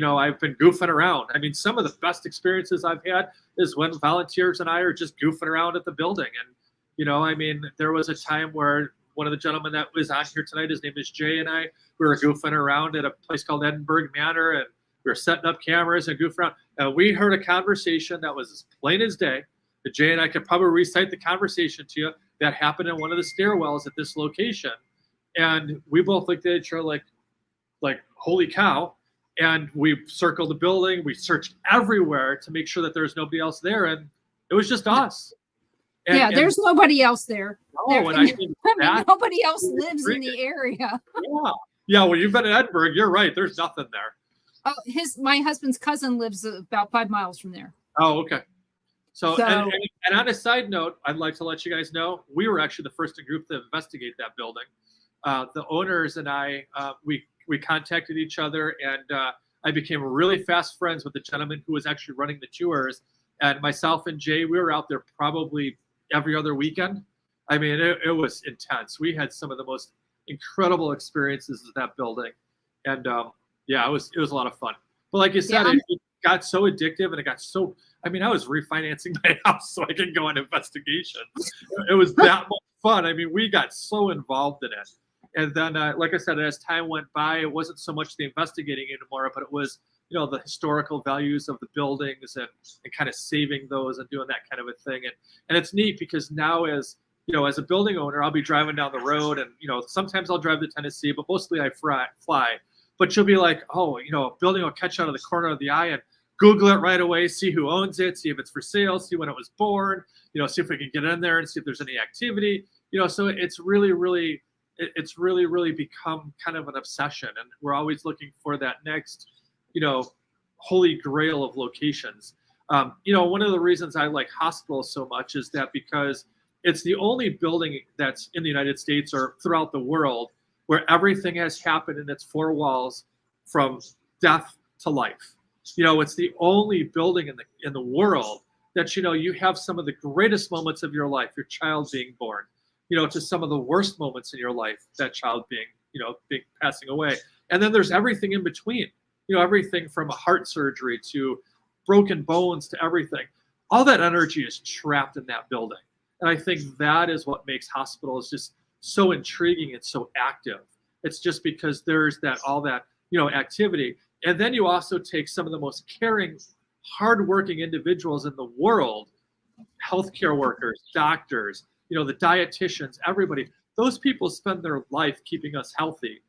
I've been goofing around. I mean, some of the best experiences I've had is when volunteers and I are just goofing around at the building. And, I mean, there was a time where one of the gentlemen that was on here tonight, his name is Jay, and we were goofing around at a place called Edinburgh Manor, and we were setting up cameras and goofing around. And we heard a conversation that was as plain as day. That Jay and I could probably recite the conversation to you that happened in one of the stairwells at this location. And we both looked at each other like, holy cow. And we circled the building. We searched everywhere to make sure that there was nobody else there. And it was just us. And there's nobody else there. No, and I think nobody else lives in the area. Yeah. Well, you've been in Edinburgh. You're right. There's nothing there. Oh, my husband's cousin lives about 5 miles from there. Oh, okay. So and on a side note, I'd like to let you guys know, we were actually the first group to investigate that building. The owners and I, we contacted each other, and I became really fast friends with the gentleman who was actually running the tours. And myself and Jay, we were out there probably every other weekend. I mean, it was intense. We had some of the most incredible experiences at that building. And it was a lot of fun. But like you said, it got so addictive, and it got so, I mean, I was refinancing my house so I could go on investigations. It was that much fun. I mean, we got so involved in it. And then, like I said, as time went by, it wasn't so much the investigating anymore, but it was, the historical values of the buildings and kind of saving those and doing that kind of a thing. And it's neat because now as a building owner, I'll be driving down the road, and, sometimes I'll drive to Tennessee, but mostly I fly. But you'll be like, oh, a building will catch out of the corner of the eye, and Google it right away, see who owns it, see if it's for sale, see when it was born, see if we can get in there and see if there's any activity, so it's really, really become kind of an obsession. And we're always looking for that next, holy grail of locations. One of the reasons I like hospitals so much is that because it's the only building that's in the United States or throughout the world where everything has happened in its four walls from death to life. It's the only building in the world that, you have some of the greatest moments of your life, your child being born, to some of the worst moments in your life, that child being passing away. And then there's everything in between, everything from a heart surgery to broken bones to everything. All that energy is trapped in that building. And I think that is what makes hospitals just so intriguing and so active. It's just because there's all that activity. And then you also take some of the most caring, hardworking individuals in the world, healthcare workers, doctors, the dietitians, everybody. Those people spend their life keeping us healthy.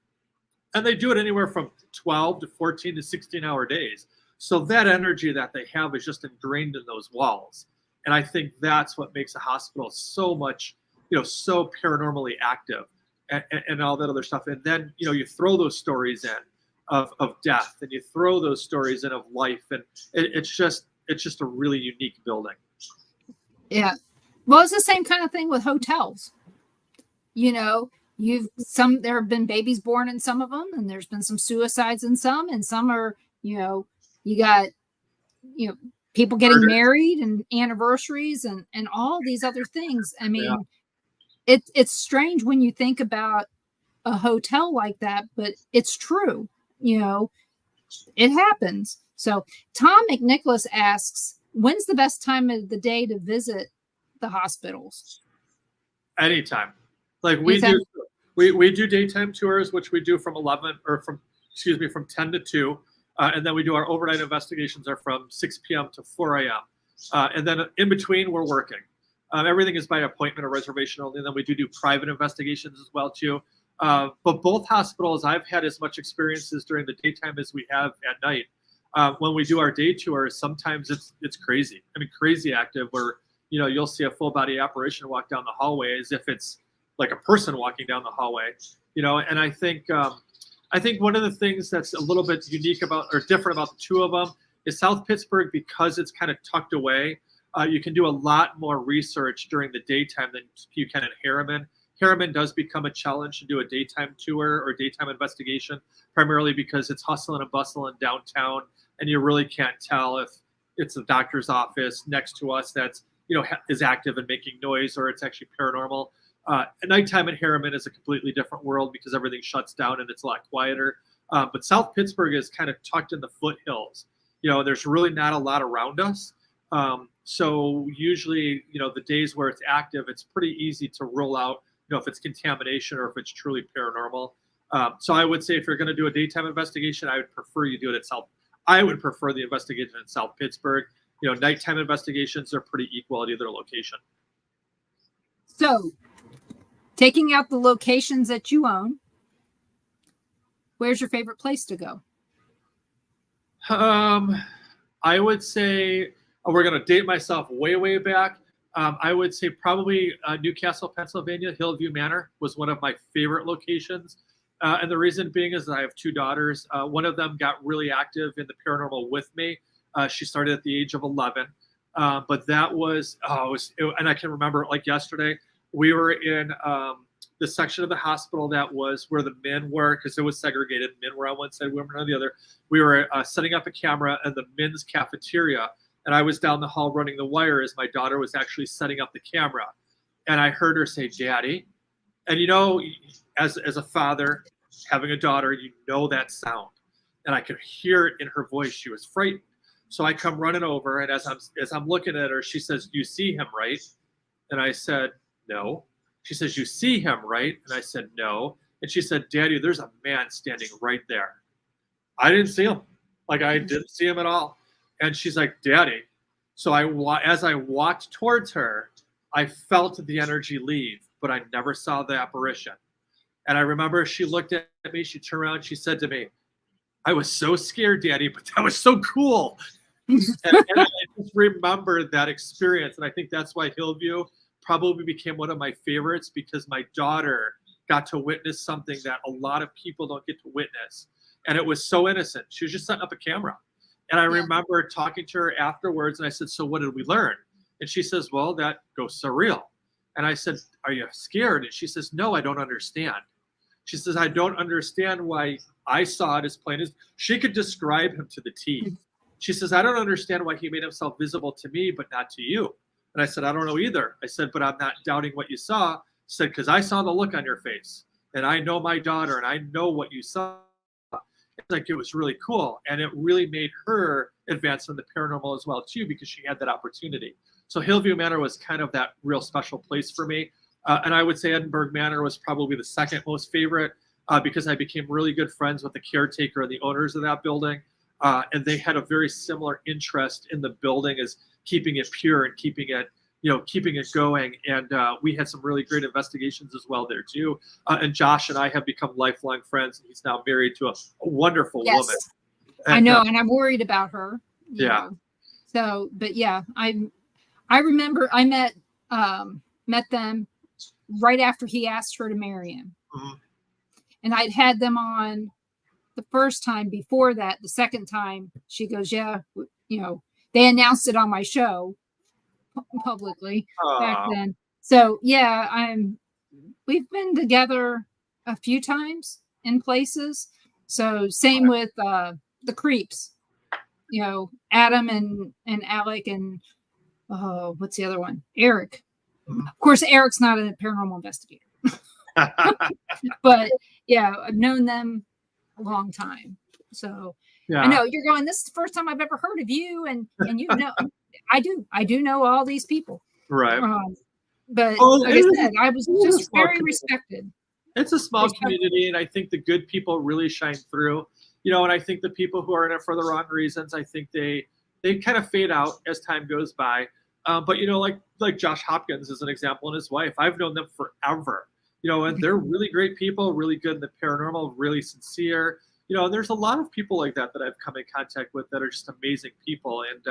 And they do it anywhere from 12 to 14 to 16-hour days. So that energy that they have is just ingrained in those walls. And I think that's what makes a hospital so much, so paranormally active and all that other stuff. And then, you throw those stories in of death, and you throw those stories in of life. And it's just a really unique building. Yeah. Well, it's the same kind of thing with hotels. There have been babies born in some of them, and there's been some suicides in some, and some are, you got, people getting married and anniversaries and all these other things. I mean, it's strange when you think about a hotel like that, but it's true. It happens. So Tom McNicholas asks, when's the best time of the day to visit the hospitals? Anytime. Like we do daytime tours, which we do from 10 to 2. And then we do our overnight investigations are from 6 p.m. to 4 a.m. And then in between, we're working. Everything is by appointment or reservation only. And then we do private investigations as well, too. But both hospitals, I've had as much experiences during the daytime as we have at night. When we do our day tours, sometimes it's crazy. I mean, crazy active where, you'll see a full body apparition walk down the hallway as if it's like a person walking down the hallway, and I think one of the things that's a little bit unique about or different about the two of them is South Pittsburg, because it's kind of tucked away. You can do a lot more research during the daytime than you can at Harriman. Harriman does become a challenge to do a daytime tour or daytime investigation, primarily because it's hustling and bustling downtown, and you really can't tell if it's the doctor's office next to us that's is active and making noise, or it's actually paranormal. At nighttime at Harriman is a completely different world because everything shuts down and it's a lot quieter. But South Pittsburg is kind of tucked in the foothills. There's really not a lot around us. So usually, the days where it's active, it's pretty easy to rule out, if it's contamination or if it's truly paranormal. So I would say if you're going to do a daytime investigation, I would prefer you do it at I would prefer the investigation in South Pittsburg. Nighttime investigations are pretty equal at either location. So, taking out the locations that you own, where's your favorite place to go? I would say we're going to date myself way, way back. I would say probably Newcastle, Pennsylvania. Hillview Manor was one of my favorite locations. And the reason being is that I have 2 daughters. One of them got really active in the paranormal with me. She started at the age of 11. But that was, and I can remember it like yesterday. We were in the section of the hospital that was where the men were, because it was segregated. Men were on one side, women on the other. We were setting up a camera in the men's cafeteria, and I was down the hall running the wire as my daughter was actually setting up the camera. And I heard her say, "Daddy." And as a father, having a daughter, that sound. And I could hear it in her voice. She was frightened. So I come running over, and as I'm looking at her, she says, "You see him, right?" And I said, "No." She says, "You see him, right?" And I said, "No." And she said, "Daddy, there's a man standing right there." I didn't see him. Like, I didn't see him at all. And she's like, "Daddy." So as I walked towards her, I felt the energy leave, but I never saw the apparition. And I remember she looked at me, she turned around, she said to me, "I was so scared, Daddy, but that was so cool." and I just remember that experience. And I think that's why Hillview probably became one of my favorites, because my daughter got to witness something that a lot of people don't get to witness. And it was so innocent. She was just setting up a camera. And I remember talking to her afterwards, and I said, "So what did we learn?" And she says, "Well, that ghosts are real." And I said, "Are you scared?" And she says, "No, I don't understand." She says, "I don't understand why I saw it as plain as..." She could describe him to the T. She says, "I don't understand why he made himself visible to me, but not to you." And I said, "I don't know either." I said, "But I'm not doubting what you saw." I said, "Because I saw the look on your face, and I know my daughter, and I know what you saw." It's like, it was really cool. And it really made her advance in the paranormal as well, too, because she had that opportunity. So Hillview Manor was kind of that real special place for me. And I would say Edinburgh Manor was probably the second most favorite, because I became really good friends with the caretaker and the owners of that building. And they had a very similar interest in the building as keeping it pure and keeping it going. And we had some really great investigations as well there too. And Josh and I have become lifelong friends. And he's now married to a wonderful woman. I know, and I'm worried about her. you Yeah. know. So, but yeah, I remember I met them right after he asked her to marry him. Mhm. And I'd had them on the first time before that. The second time she goes, yeah, they announced it on my show publicly back Aw. then. So yeah, we've been together a few times in places. So same with the creeps, Adam and Alec and what's the other one? Eric. Mhm. Of course, Eric's not a paranormal investigator, but yeah, I've known them a long time. So Yeah. I know you're going, this is the first time I've ever heard of you, and I do know all these people. Right. But Well, like it I is- said, I was it is a just small very community. respected. It's a small Respect- community, and I think the good people really shine through. And I think the people who are in it for the wrong reasons, I think they kind of fade out as time goes by. But like Josh Hopkins is an example, and his wife. I've known them forever. And they're really great people, really good in the paranormal, really sincere. And there's a lot of people like that I've come in contact with that are just amazing people, and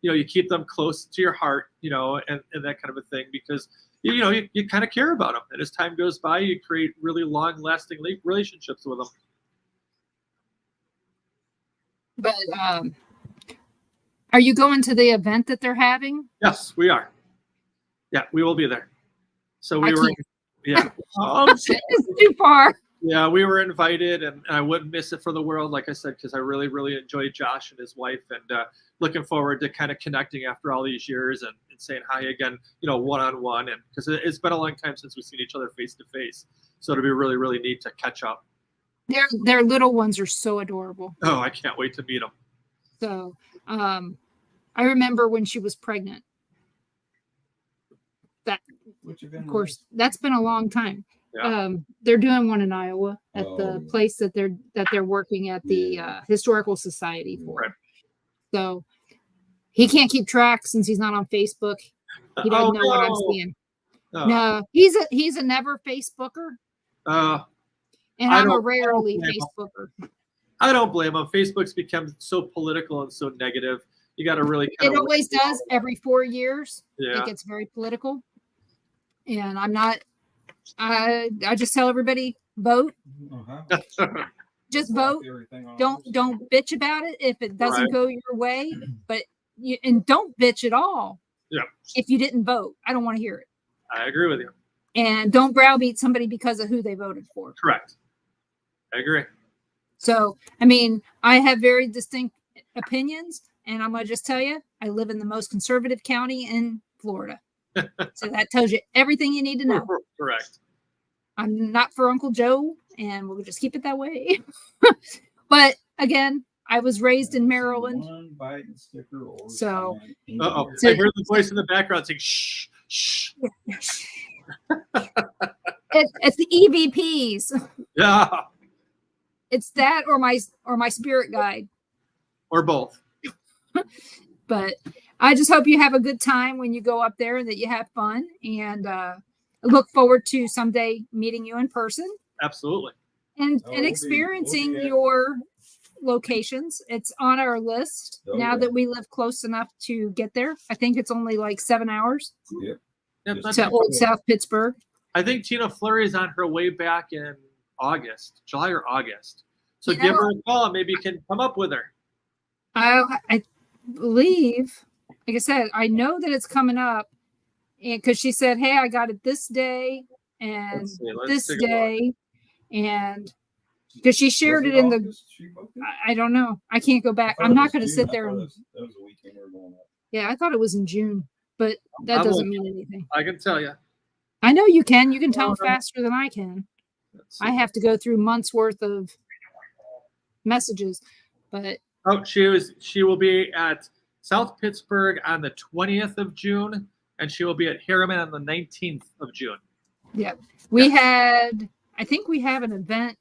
you keep them close to your heart, and that kind of a thing, because you kind of care about them, and as time goes by, you create really long-lasting relationships with them. But are you going to the event that they're having? Yes, we are. Yeah, we will be there. So I we were. can't. Yeah. It's too far. Yeah, we were invited, and I wouldn't miss it for the world, like I said, because I really, really enjoyed Josh and his wife, and looking forward to kind of connecting after all these years and saying hi again, one-on-one, and because it's been a long time since we've seen each other face to face, so it'll be really, really neat to catch up. Their little ones are so adorable. Oh, I can't wait to meet them. So, I remember when she was pregnant. Of course, that's been a long time. Yeah. They're doing one in Iowa at the Oh. place that they're working at the historical society for. Right. So he can't keep track since he's not on Facebook. He doesn't know what I'm no. seeing. Oh. No, he's a never Facebooker, and I I'm a don't rarely blame him. Facebooker. I don't blame them. Facebook's become so political and so negative. You got to really kind It always does. Every 4 years, Yeah. it gets very political, and I'm not. I just tell everybody vote. Just vote. Don't bitch about it if it doesn't Right. go your way, but and don't bitch at all. Yeah. If you didn't vote, I don't want to hear it. I agree with you. And don't browbeat somebody because of who they voted for. Correct. I agree. So, I mean, I have very distinct opinions, and I'm going to just tell you, I live in the most conservative county in Florida. So that tells you everything you need to know. Correct. I'm not for Uncle Joe, and we'll just keep it that way. But again, I was raised in Maryland. So- Uh-oh. So- I heard the voice in the background saying, shh, shh. It's the EVPs. Yeah. It's that or my spirit guide. Or both. But I just hope you have a good time when you go up there and that you have fun. And I look forward to someday meeting you in person Absolutely. and we'll be experiencing at- your locations. It's on our list Oh, now yeah. that we live close enough to get there. I think it's only like 7 hours Yep, Yes. that's- to Old South Pittsburgh. I think Tina Fleury is on her way back in August, July or August. So You give know- her a call and maybe you can come up with her. I believe, like I said, I know that it's coming up, and because she said, "Hey, I got it this day and Let's see, let's this take a look. day," and because she shared it in the, I don't know, I can't go back. I'm not going to sit there and That was a weekend we were going up. yeah, I thought it was in June, but that I'm doesn't looking. mean anything. I can tell you. I know you can. You can tell Oh, no. faster than I can. Let's see. I have to go through months worth of messages, but Oh, she will be at South Pittsburgh on the 20th of June, and she will be at Harriman on the 19th of June. we had, I think we have an event.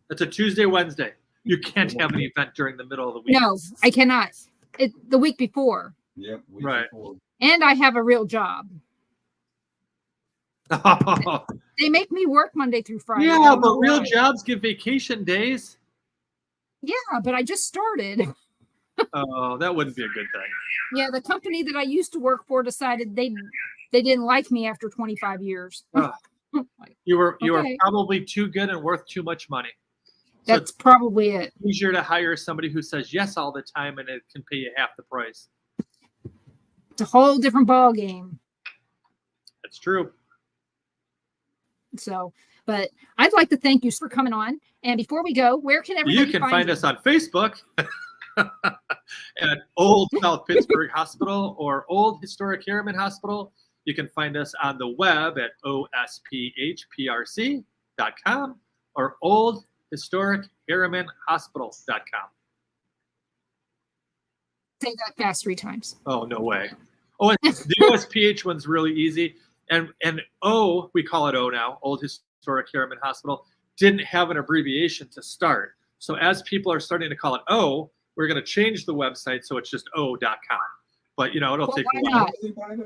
It's a Tuesday, Wednesday. You can't have an event during the middle of the week. No, I cannot. The week before. Yep. week Right. before. And I have a real job. Yeah, They make me work Monday through Friday. I don't know but real why. jobs give vacation days. Yeah, but I just started. Oh, that wouldn't be a good thing. Yeah, the company that I used to work for decided they didn't like me after 25 years. Ugh. Like, You were okay. probably too good and worth too much money. So That's probably it. it's easier to hire somebody who says yes all the time and it can pay you half the price. It's a whole different ball game. That's true. So, but I'd like to thank you for coming on. And before we go, where can everybody You can find us on Facebook at Old South Pittsburg Hospital or Old Historic Harriman Hospital. You can find us on the web at osphprc.com or oldhistoric-harriman-hospital.com. Say that fast 3 times. Oh, no way. Oh, and the OSPH one's really easy. And O, we call it O now, Old Historic Harriman Hospital, didn't have an abbreviation to start. So as people are starting to call it O, we're going to change the website so it's just o.com. But, you know, it'll take a while.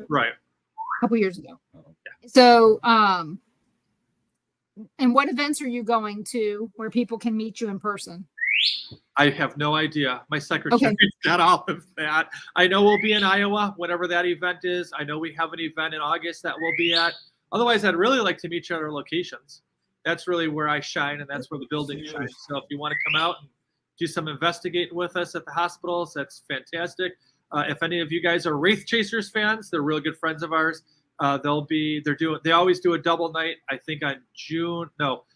Right. A couple years ago. Oh. So, and what events are you going to where people can meet you in person? I have no idea. My secretary's Okay. got all of that. I know we'll be in Iowa, whatever that event is. I know we have an event in August that we'll be at. Otherwise, I'd really like to meet you at our locations. That's really where I shine, and that's where the building shines. So if you want to come out and do some investigating with us at the hospitals, that's fantastic. If any of you guys are Wraith Chasers fans, they're really good friends of ours. They always do a double night. I think on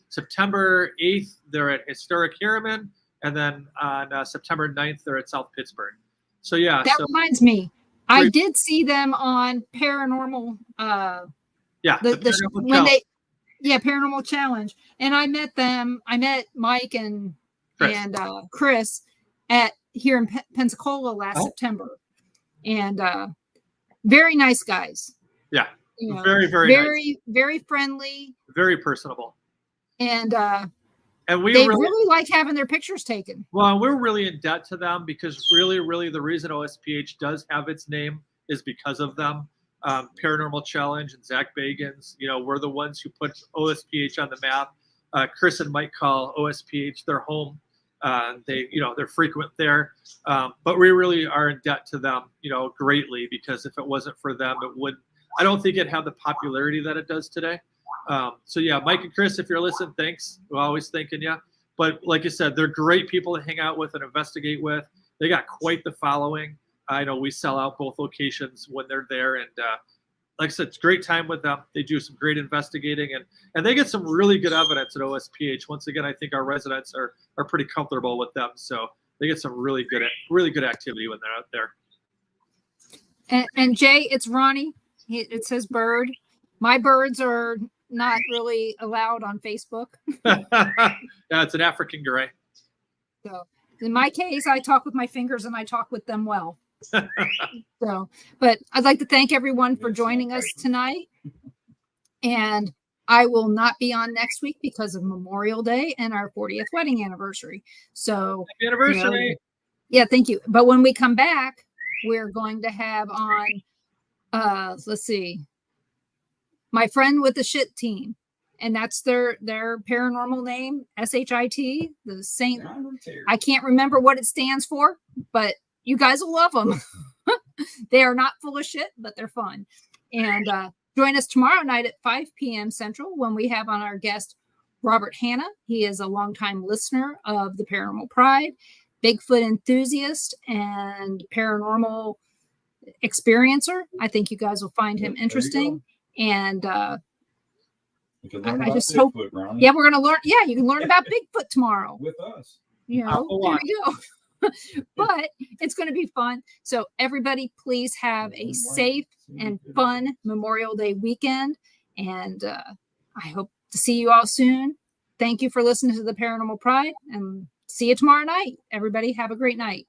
September 8th, they're at Historic Harriman. And then on September 9th, they're at South Pittsburg. So, yeah. That reminds me, I Great. did see them on Paranormal. Yeah. Paranormal Challenge. And I met them. I met Mike and Chris here in Pensacola last September. And very nice guys. Yeah. You know, very nice. Very friendly. Very personable. And they really like having their pictures taken. Well, we're really in debt to them because really the reason OSPH does have its name is because of them. Paranormal Challenge and Zach Bagans, you know, we're the ones who put OSPH on the map. Chris and Mike call OSPH their home. They're frequent there. But we really are in debt to them, you know, greatly, because if it wasn't for them, I don't think it'd have the popularity that it does today. So yeah, Mike and Chris, if you're listening, thanks. We're always thanking you. But like you said, they're great people to hang out with and investigate with. They got quite the following. I know we sell out both locations when they're there. And like I said, it's a great time with them. They do some great investigating and they get some really good evidence at OSPH. Once again, I think our residents are pretty comfortable with them. So they get some really good activity when they're out there. And Jay, it's Ronnie. It says bird. My birds are not really allowed on Facebook. Yeah, it's an African gray. So in my case, I talk with my fingers and I talk with them well. So, but I'd like to thank everyone for joining us tonight. And I will not be on next week because of Memorial Day and our 40th wedding anniversary. So Happy anniversary. You know, yeah, thank you. But when we come back, we're going to have on, let's see, My Friend with the Shit Team. And that's their paranormal name, SHIT, the Saint. I can't remember what it stands for, but you guys will love them. They are not full of shit, but they're fun. And join us tomorrow night at 5 p.m. Central when we have on our guest, Robert Hanna. He is a longtime listener of the Paranormal Pride, Bigfoot enthusiast, and paranormal experiencer. I think you guys will find him interesting. And I just hope, we're going to learn. Yeah, you can learn about Bigfoot tomorrow with us. You know, there we go. But it's going to be fun. So everybody, please have a safe and fun Memorial Day weekend. And I hope to see you all soon. Thank you for listening to the Paranormal Pride, and see you tomorrow night. Everybody have a great night.